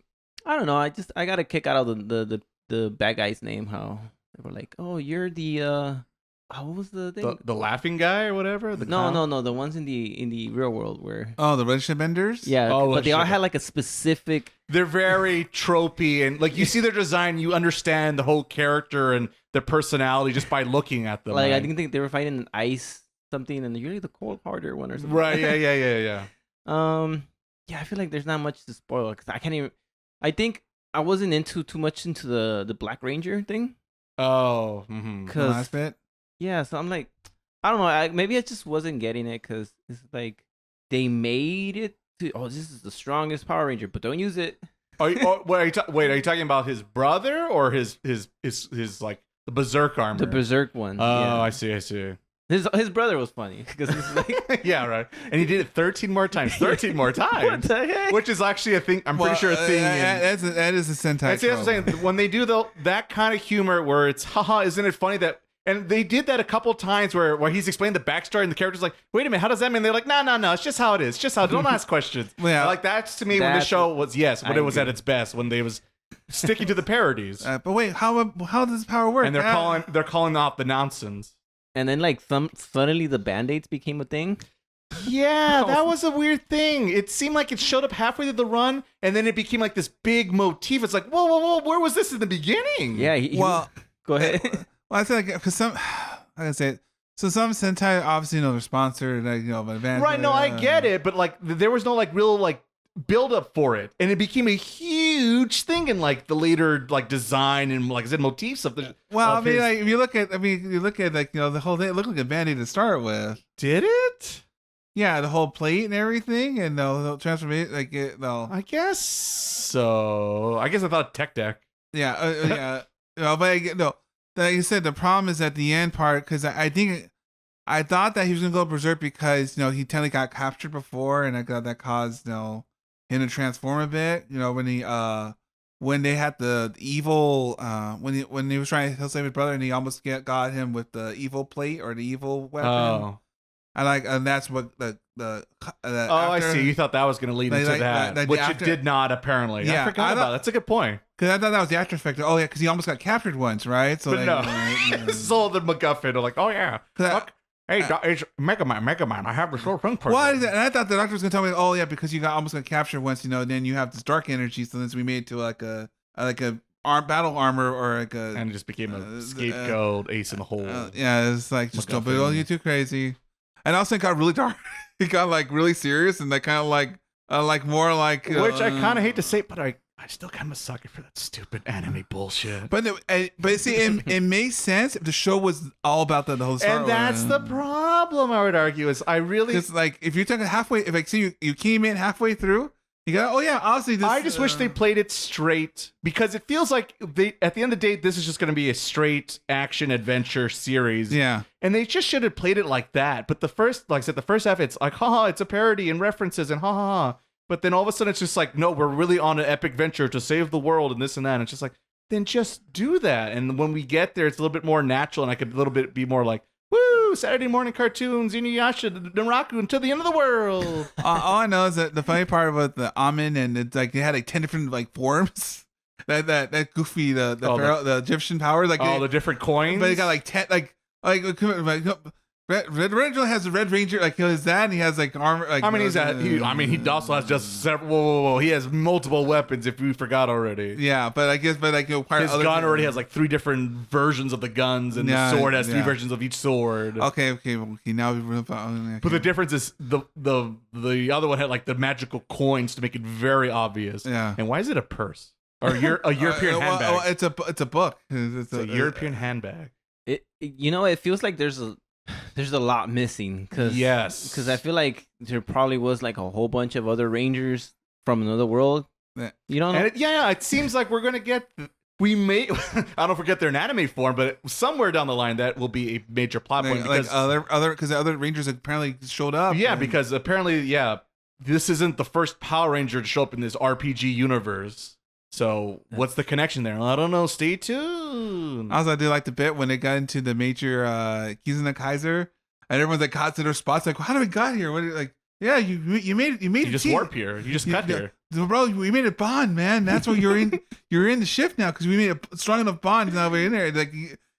don't know. I got a kick out of the bad guy's name. How they were like, oh, you're the what was the thing? The laughing guy or whatever. The clown? No. The ones in the real world where. Oh, the relationship benders. Yeah, Oh, but they all shit. had like a specific. They're very tropey, and like you see their design, you understand the whole character and their personality just by looking at them. Like right? I think they were fighting an ice something, and you're like the cold harder one or something. Right? Yeah. Yeah, I feel like there's not much to spoil because I can't even. I think I wasn't too much into the Black Ranger thing. Oh, The last bit. Yeah, so I'm like, I don't know. Maybe I just wasn't getting it because it's like they made it to. Oh, this is the strongest Power Ranger, but don't use it. wait, are you talking about his brother or his like the Berserk armor? The Berserk one. Oh, yeah. I see. His brother was funny because he's like, Yeah, right. And he did it 13 more times. 13 more times. what the heck? Which is actually a thing. I'm pretty sure a thing. That is a Sentai. That's what I'm saying. When they do that kind of humor where it's, haha, isn't it funny that. And they did that a couple times where he's explained the backstory and the character's like, wait a minute, how does that mean? They're like, no, it's just how it is. It's just how, don't ask questions. Yeah. Like that's to me when the show was, when it was at agree. its best, when they was sticking to the parodies. But wait, how does power work? And they're calling off the nonsense. And then like suddenly the band-aids became a thing. Yeah, that was a weird thing. It seemed like it showed up halfway through the run, and then it became like this big motif. It's like, whoa, where was this in the beginning? Yeah. Go ahead. Well, I feel like because I can say it. So some Sentai obviously they're sponsored, like by Van. Right, no, I get it, but like there was no like real like build up for it, and it became a huge thing in like the later like design and like I said motifs of the. Well, of I mean, his- like if you look at like the whole thing, it looked like a Band-Aid to start with. Did it? Yeah, the whole plate and everything, and the transformation, like I guess so. I guess I thought tech deck. yeah. But like you said, the problem is at the end part because I thought that he was gonna go berserk because he technically got captured before, and that caused him to transform a bit. When they had the evil when he was trying to save his brother, and he almost got him with the evil plate or the evil weapon. Oh. And that's what I see. You thought that was going to lead into that, which it did not apparently. Yeah, I forgot about. That's a good point. Because I thought that was the after effect. Oh yeah, because he almost got captured once, right? So But no, this is all the MacGuffin. They're like, oh yeah, look, hey, it's Mega Man. I have the short thing. What is it? And I thought the doctor was gonna tell me, oh yeah, because you almost got captured once, then you have this dark energy, so then we made it to like a battle armor or like a, and it just became a scapegoat, ace in the hole. Yeah, it's like just don't MacGuffin. be too crazy. And also it got really dark. It got like really serious and kind of like more like which I kind of hate to say, but I still kind of a sucker for that stupid anime bullshit. But see, it makes sense if the show was all about the whole story. And that's the problem. I would argue is I really because like if you're talking halfway, if like see you came in halfway through, you go, oh yeah, honestly, this. I just wish they played it straight because it feels like at the end of the day, this is just going to be a straight action adventure series. Yeah. And they just should have played it like that. But the first half, it's like, haha, it's a parody and references and ha ha ha. But then all of a sudden it's just like, no, we're really on an epic venture to save the world and this and that. And it's just like, then just do that. And when we get there, it's a little bit more natural and I could a little bit be more like, woo, Saturday morning cartoons, Inuyasha, Naraku, until the end of the world. All I know is that the funny part about the Amen and it's like they had like 10 different like forms. That goofy the Egyptian power the different coins. But he got like 10 like Red Ranger has the Red Ranger like his dad, and he has like armor. Like, he also has just several. Whoa. He has multiple weapons. If we forgot already. Yeah, but I guess, his gun already has like 3 different versions of the guns, and the sword has 3 versions of each sword. Okay. Now But the difference is the other one had like the magical coins to make it very obvious. Yeah. And why is it a purse or a European handbag? Well, it's a book. It's a European handbag. It feels like there's a lot missing because I feel like there probably was like a whole bunch of other Rangers from another world. You don't know? And it seems like we're gonna get. We may. I don't forget they're in anime form, but somewhere down the line that will be a major plot point because the other Rangers apparently showed up. Yeah, because apparently, this isn't the first Power Ranger to show up in this RPG universe. So what's the connection there? I don't know. Stay tuned. Also, I do like the bit when they got into the major Kizuna Kaiser, and everyone's like got to their spots. Like, how did we got here? What like? Yeah, you made You a just team. warp here. You just cut here. Bro, we made a bond, man. That's why you're in the shift now because we made a strong enough bond. Now we're in there. Like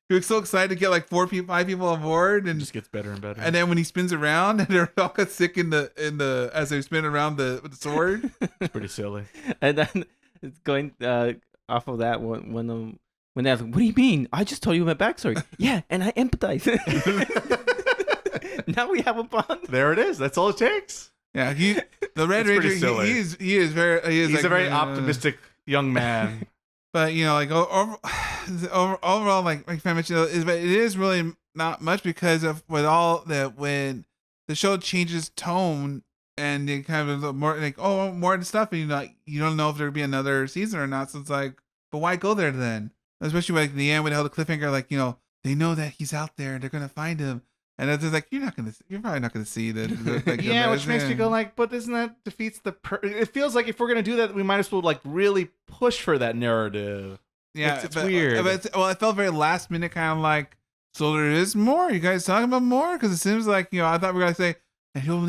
you're so excited to get like 5 people on board, and It just gets better and better. And then when he spins around, and they're all got sick in the as they spin around with the sword. It's pretty silly. And then it's going off of that when they're like, what do you mean? I just told you my backstory. Yeah, and I empathize. Now we have a bond. There it is. That's all it takes. Yeah, the Red Ranger. He is He's like, a very optimistic young man. But like overall, like I mentioned, it is really not much because of with all that when the show changes tone and they kind of more like more stuff, and you don't know if there'll be another season or not. So it's like, but why go there then? Especially like in the end when they held the cliffhanger, like they know that he's out there and they're gonna find him. And it's just like you're probably not gonna see the like, yeah, which makes me go like, but isn't that defeats the? It feels like if we're gonna do that, we might as well like really push for that narrative. Yeah, it's weird. But it felt very last minute, kind of like. So there is more. You guys talking about more? Because it seems like I thought we were gonna say, and he'll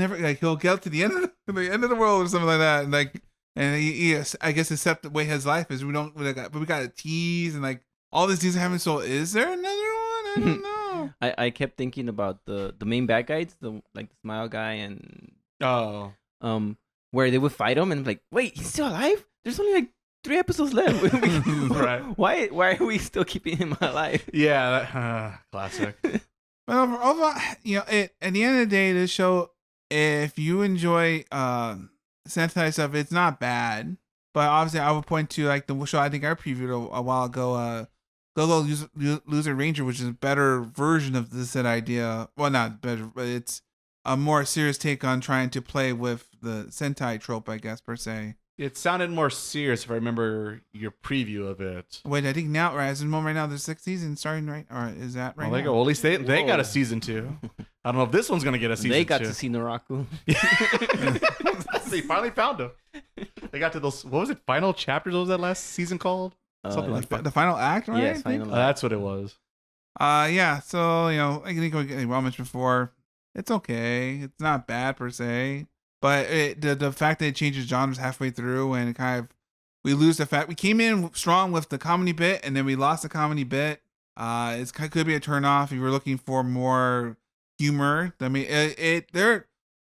get up to the end of the world or something like that, and he I guess accept the way his life is. We got to tease and like all this things happen. So is there another one? I don't know. I kept thinking about the main bad guys, the smile guy and where they would fight him and I'm like, wait, he's still alive? There's only like 3 episodes left. Right. Why are we still keeping him alive? Yeah, classic. But overall, at the end of the day, this show, if you enjoy Sentai stuff, it's not bad. But obviously, I would point to like the show I think I previewed a while ago, Go Loser Ranger, which is a better version of this idea. Well, not better, but it's a more serious take on trying to play with the Sentai trope, I guess, per se. It sounded more serious if I remember your preview of it. Wait, I think now, right, as in moment right now, there's 6 seasons starting, right? Or is that right? Well, at least they got a season 2. I don't know if this one's gonna get a season 2. They got to see Naraku. They finally found him. They got to those. What was it? Final chapters? What was that last season called? Something like that. The final act, right? Yes, final act. That's what it was. Yeah. So I think we mentioned before, it's okay. It's not bad per se, but the fact that it changes genres halfway through and it kind of we lose the fact we came in strong with the comedy bit and then we lost the comedy bit. It could be a turnoff if you're looking for more humor. I mean, there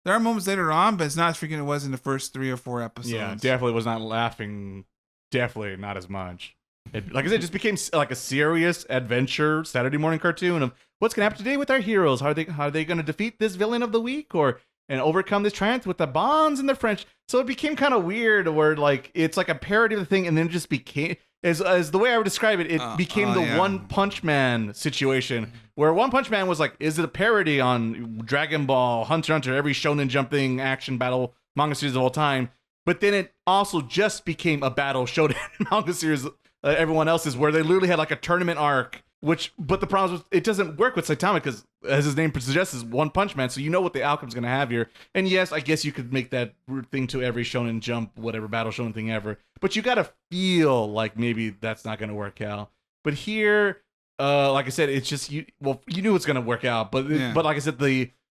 are moments later on, but it's not as freaking it was in the first 3 or 4 episodes. Yeah, definitely was not laughing. Definitely not as much. It, like I said, it just became like a serious adventure Saturday morning cartoon of what's gonna happen today with our heroes. How are they gonna defeat this villain of the week and overcome this triumph with the bonds and the French? So it became kind of weird where like it's like a parody of the thing, and then it just became as the way I would describe it. It became the One Punch Man situation where One Punch Man was like, is it a parody on Dragon Ball, Hunter x Hunter, every Shonen Jump thing, action battle manga series of all time? But then it also just became a battle Shonen manga series. Everyone else's where they literally had like a tournament arc, but the problem is it doesn't work with Saitama because as his name suggests is One Punch Man, so you know what the outcome's going to have here. And yes, I guess you could make that thing to every Shonen Jump, whatever battle Shonen thing ever, but you got to feel like maybe that's not going to work out. But here, like I said, it's just you knew it's going to work out, but like I said,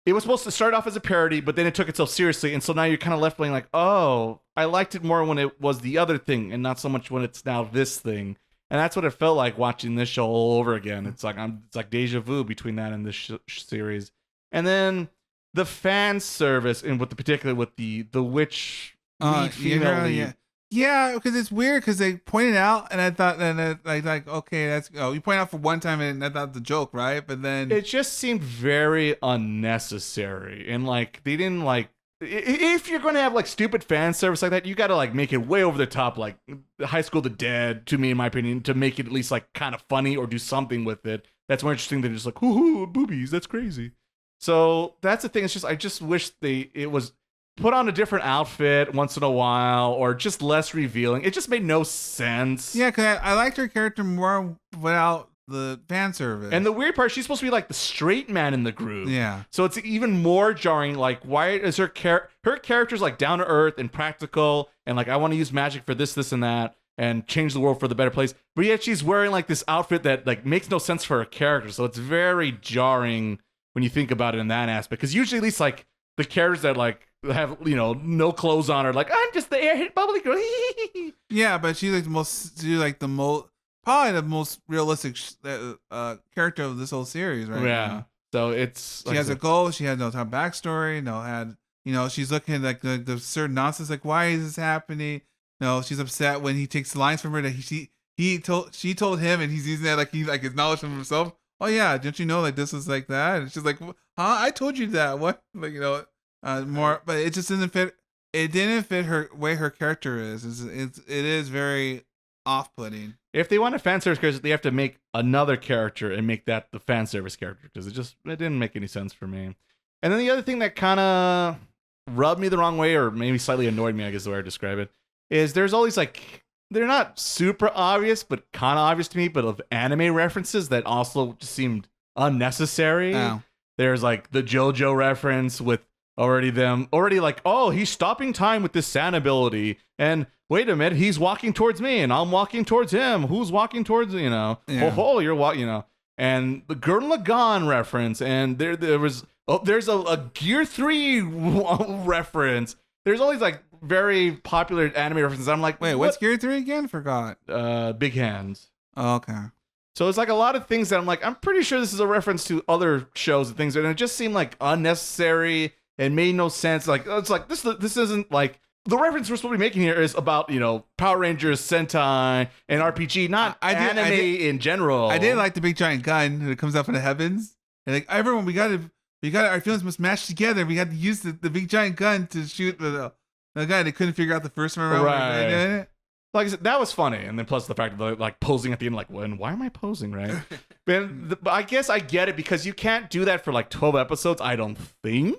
it was supposed to start off as a parody, but then it took itself seriously, and so now you're kind of left playing like, oh, I liked it more when it was the other thing, and not so much when it's now this thing. And that's what it felt like watching this show all over again. It's like deja vu between that and this series. And then the fan service, and particularly with the witch female lead. Yeah, because it's weird because they pointed out, and I thought, like okay, that's you point out for one time, and I thought the joke, right? But then it just seemed very unnecessary, and like they didn't like. If you're going to have like stupid fan service like that, you got to like make it way over the top, like High School of the Dead, to me, in my opinion, to make it at least like kind of funny or do something with it. That's more interesting than just like, ooh, boobies, that's crazy. So that's the thing. It's just I just wish it was put on a different outfit once in a while or just less revealing. It just made no sense. Yeah, because I liked her character more without the fan service. And the weird part, she's supposed to be like the straight man in the group. Yeah. So it's even more jarring. Like, why is her character's like down to earth and practical and like I want to use magic for this, and that and change the world for the better place. But yet she's wearing like this outfit that like makes no sense for her character. So it's very jarring when you think about it in that aspect. Because usually at least like the characters that like have no clothes on her, like I'm just the airhead bubbly girl. Yeah, but she's like the most probably the most realistic character of this whole series, right? Yeah. So it's she has a goal. She had no time backstory. She's looking at like the certain nonsense. Like, why is this happening? No, she's upset when he takes lines from her that she told him, and he's using that like he like acknowledged from himself. Oh yeah, didn't you know like this was like that? And she's like, huh? I told you that. What? Like more, but it just didn't fit. It didn't fit her way her character is. It is very off-putting. If they want a fan service character, they have to make another character and make that the fan service character because it didn't make any sense for me. And then the other thing that kind of rubbed me the wrong way, or maybe slightly annoyed me, I guess is the way I describe it, is there's all these like they're not super obvious, but kind of obvious to me, but of anime references that also just seemed unnecessary. Oh. There's like the JoJo reference with already like, oh, he's stopping time with this Sand ability, and wait a minute, he's walking towards me, and I'm walking towards him. Who's walking towards Yeah. you're walking, and the Gurren Lagann reference, and there's a Gear 3 reference. There's all these like very popular anime references. I'm like, wait, what's Gear 3 again? Forgot. Big Hands. Oh, okay. So it's like a lot of things that I'm like, I'm pretty sure this is a reference to other shows and things, and it just seemed like unnecessary and made no sense. Like it's like this isn't like the reference we're supposed to be making here is about Power Rangers, Sentai, and RPG, not anime in general. I did like the big giant gun that comes up in the heavens, and like everyone, we got our feelings must match together. We had to use the big giant gun to shoot the guy that couldn't figure out the first one around. Right. Like I said, that was funny, and then plus the fact of like posing at the end, like, why am I posing, right? But I guess I get it because you can't do that for like 12 episodes. I don't think.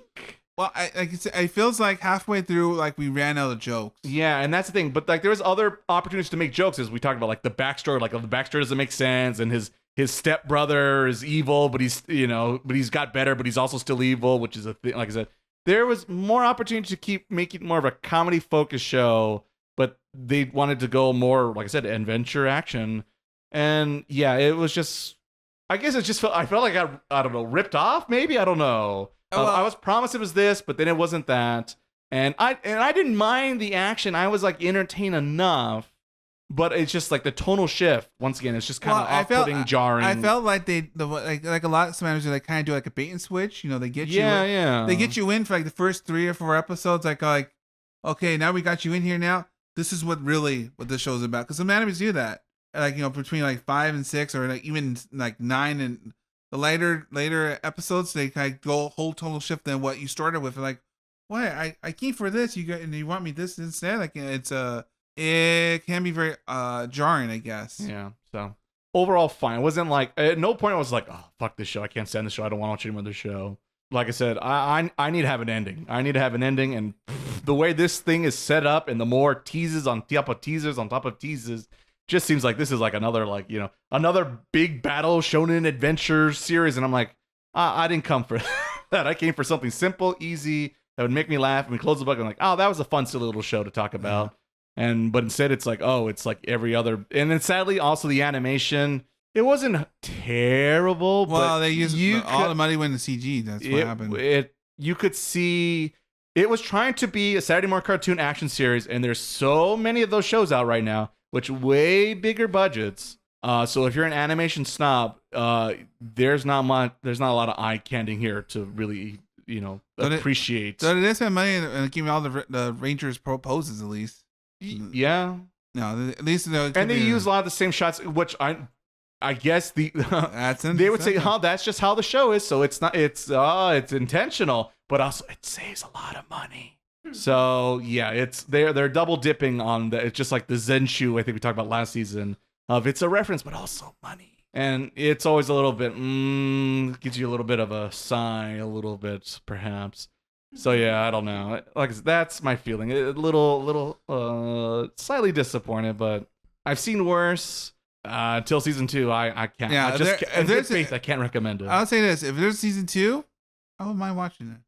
Well, it feels like halfway through, like we ran out of jokes. Yeah, and that's the thing. But like, there was other opportunities to make jokes, as we talked about, like the backstory. Like the backstory doesn't make sense, and his stepbrother is evil, but he's got better, but he's also still evil, which is a thing. Like I said, there was more opportunity to keep making more of a comedy focused show, but they wanted to go more, like I said, adventure action. And yeah, it was just, I guess it just I felt like I don't know, ripped off. Maybe, I don't know. I was promised it was this, but then it wasn't that. And I didn't mind the action. I was like entertained enough, but it's just like the tonal shift. Once again, it's just kind of off-putting, jarring. I felt like like a lot of sometimes they kind of do like a bait and switch. They get you. Yeah. They get you in for like the first 3 or 4 episodes. Like okay, now we got you in here. Now this is what this show's about. Because some animes do that. Like between like 5 and 6, or like even like 9 and the later episodes, they kind of go whole tonal shift than what you started with. Like, why I came for this, and you want me this instead? Like it can be very jarring, I guess. Yeah. So overall, fine. It wasn't like at no point I was like, oh fuck this show, I can't stand this show, I don't want to watch any other show. Like I said, I need to have an ending. I need to have an ending, and the way this thing is set up, and the more teases on top of teasers on top of teases, just seems like this is like another another big battle shonen adventure series, and I'm like, I didn't come for that. I came for something simple, easy, that would make me laugh. And we close the book, and I'm like, oh, that was a fun, silly little show to talk about. But instead, it's like, oh, it's like every other. And then sadly, also the animation, it wasn't terrible. Well, but they used all the money went to CG. That's what happened. You could see it was trying to be a Saturday morning cartoon action series, and there's so many of those shows out right now, which way bigger budgets. So if you're an animation snob, there's not a lot of eye candy here to really, appreciate. So they spend money and give me all the Rangers poses at least. Yeah. No, at least and they use a lot of the same shots, which I guess they would say, oh, that's just how the show is. So it's not, it's intentional, but also it saves a lot of money. So yeah, they're double dipping on it's just like the Zenshu I think we talked about last season of it's a reference, but also money. And it's always a little bit, gives you a little bit of a sigh, a little bit perhaps. So yeah, I don't know. Like that's my feeling. A little slightly disappointed, but I've seen worse. Until season 2, I can't. Yeah, I can't recommend it. I'll say this: if there's season 2, I wouldn't mind watching it.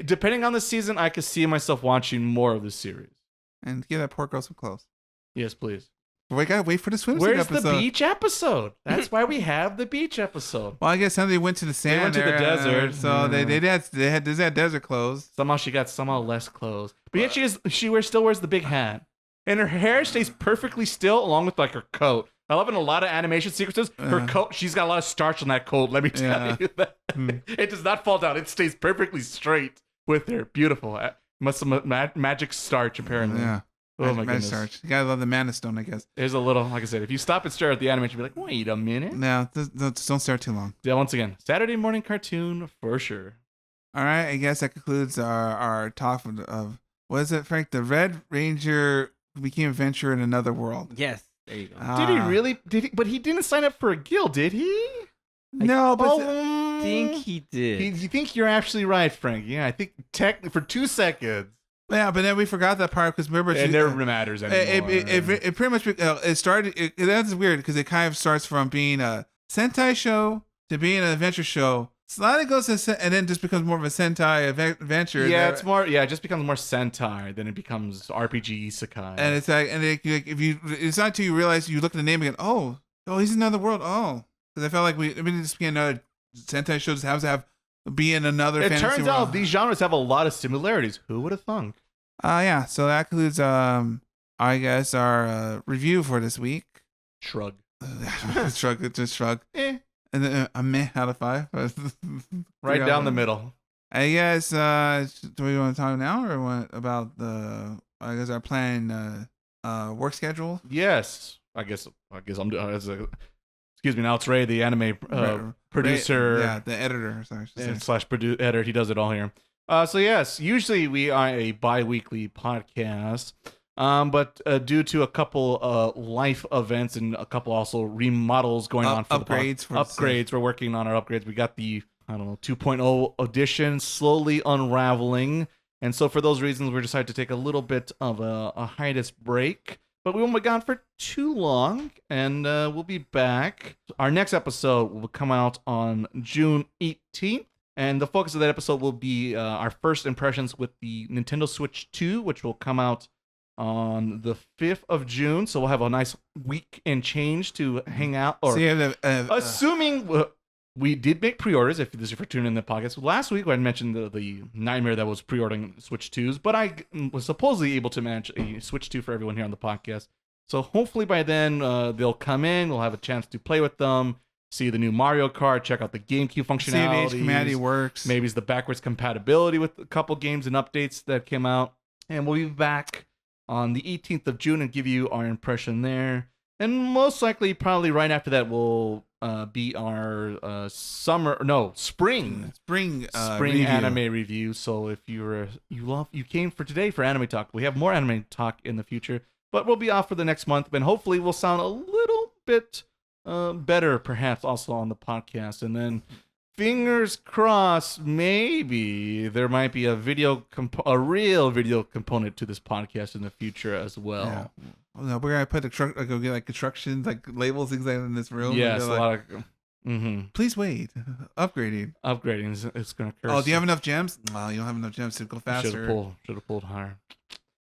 Depending on the season, I could see myself watching more of the series. And give that poor girl some clothes. Yes, please. We gotta wait for the swimsuit Where's episode. the beach episode? That's why we have the beach episode. Well, I guess somebody went to the sand. They went to the desert. so they had desert clothes. Somehow she got less clothes, but yet she still wears the big hat, and her hair stays perfectly still along with like her coat. I love in a lot of animation sequences. Her coat, she's got a lot of starch on that coat. Let me tell you that it does not fall down. It stays perfectly straight with her. Beautiful. Magic starch apparently. Yeah. Oh my goodness. Starch. You gotta love the mana stone, I guess. There's a little, like I said, if you stop and stare at the animation, you'll be like, wait a minute. No, just don't stare too long. Yeah, once again, Saturday morning cartoon for sure. All right, I guess that concludes our talk of what is it, Frank? The Red Ranger became adventurer in another world. Yes. There you go. Did he really? But he didn't sign up for a guild, did he? No, but I think he did. You think you're actually right, Frank? Yeah, I think technically for 2 seconds. yeah, but then we forgot that part because remember, It never matters anymore. it pretty much it started. That's weird because it kind of starts from being a Sentai show to being an adventure show. Slightly goes to and then just becomes more of a Sentai adventure. Yeah, it's more. Yeah, it just becomes more Sentai. Then it becomes RPG Isekai. And it's like, if you, it's not until you realize you look at the name again. Oh, he's in another world. Oh, because I felt like this being another Sentai show just has to have be in another. It fantasy turns world. out these genres have a lot of similarities. Who would have thunk? Yeah. So that concludes I guess our review for this week. Shrug. Just shrug. And then a meh out of 5. Right down the middle. I guess. Do we want to talk now or what about I guess our planned work schedule? Yes. I guess I'm. Excuse me. Now it's Ray, the anime producer. Yeah, the editor. Sorry. Slash editor. He does it all here. So yes, usually we are a bi-weekly podcast. But due to a couple life events and a couple also remodels going on for upgrades, we're working on our upgrades. We got the 2.0 edition slowly unraveling, and so for those reasons, we decided to take a little bit of a hiatus break. But we won't be gone for too long, and we'll be back. Our next episode will come out on June 18th. And the focus of that episode will be our first impressions with the Nintendo Switch 2, which will come out on the 5th of June. So we'll have a nice week and change to hang out. Or assuming we did make pre-orders, if this is for tuning in the podcast. Last week I mentioned the nightmare that was pre-ordering Switch 2s, but I was supposedly able to manage a Switch 2 for everyone here on the podcast. So hopefully by then they'll come in, we'll have a chance to play with them, see the new Mario Kart, check out the GameCube functionality. See if HCommand works. Maybe it's the backwards compatibility with a couple games and updates that came out. And we'll be back on the 18th of June and give you our impression there. And most likely, probably right after that will be our spring review. anime review. So if you came for today for anime talk, we have more anime talk in the future. But we'll be off for the next month, and hopefully we'll sound a little bit better, perhaps also on the podcast. And then fingers crossed, maybe there might be a real video component to this podcast in the future as well. Yeah. No, we're gonna put go get like constructions, like labels, things like that in this room. Yes, a lot of. Please wait. Upgrading is gonna curse. Oh, do you have enough gems? No, you don't have enough gems to go faster. Should have pulled higher.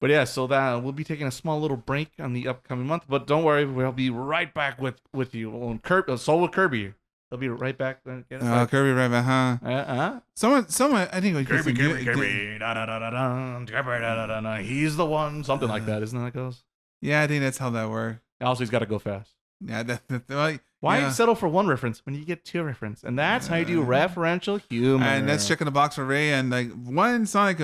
But yeah, so that we'll be taking a small little break on the upcoming month. But don't worry, we'll be right back with you on So will Kirby. He'll be right back. Kirby right back, huh? Someone. I think Kirby. He's the one. Something like that, isn't that how it goes? Yeah, I think that's how that works. Also, he's got to go fast. Yeah, Why settle for one reference when you get two reference? And that's how you do referential humor. And let's check in the box for Ray and like one Sonic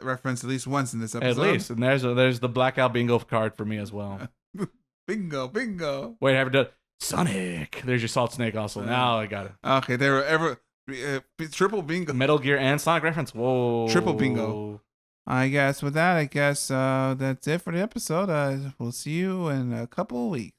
reference at least once in this episode. At least, and there's the blackout bingo card for me as well. bingo. Wait, I haven't done Sonic. There's your Salt Snake also. Now I got it. Okay, they were triple bingo. Metal Gear and Sonic reference. Whoa. Triple bingo. I guess with that, that's it for the episode. We'll see you in a couple of weeks.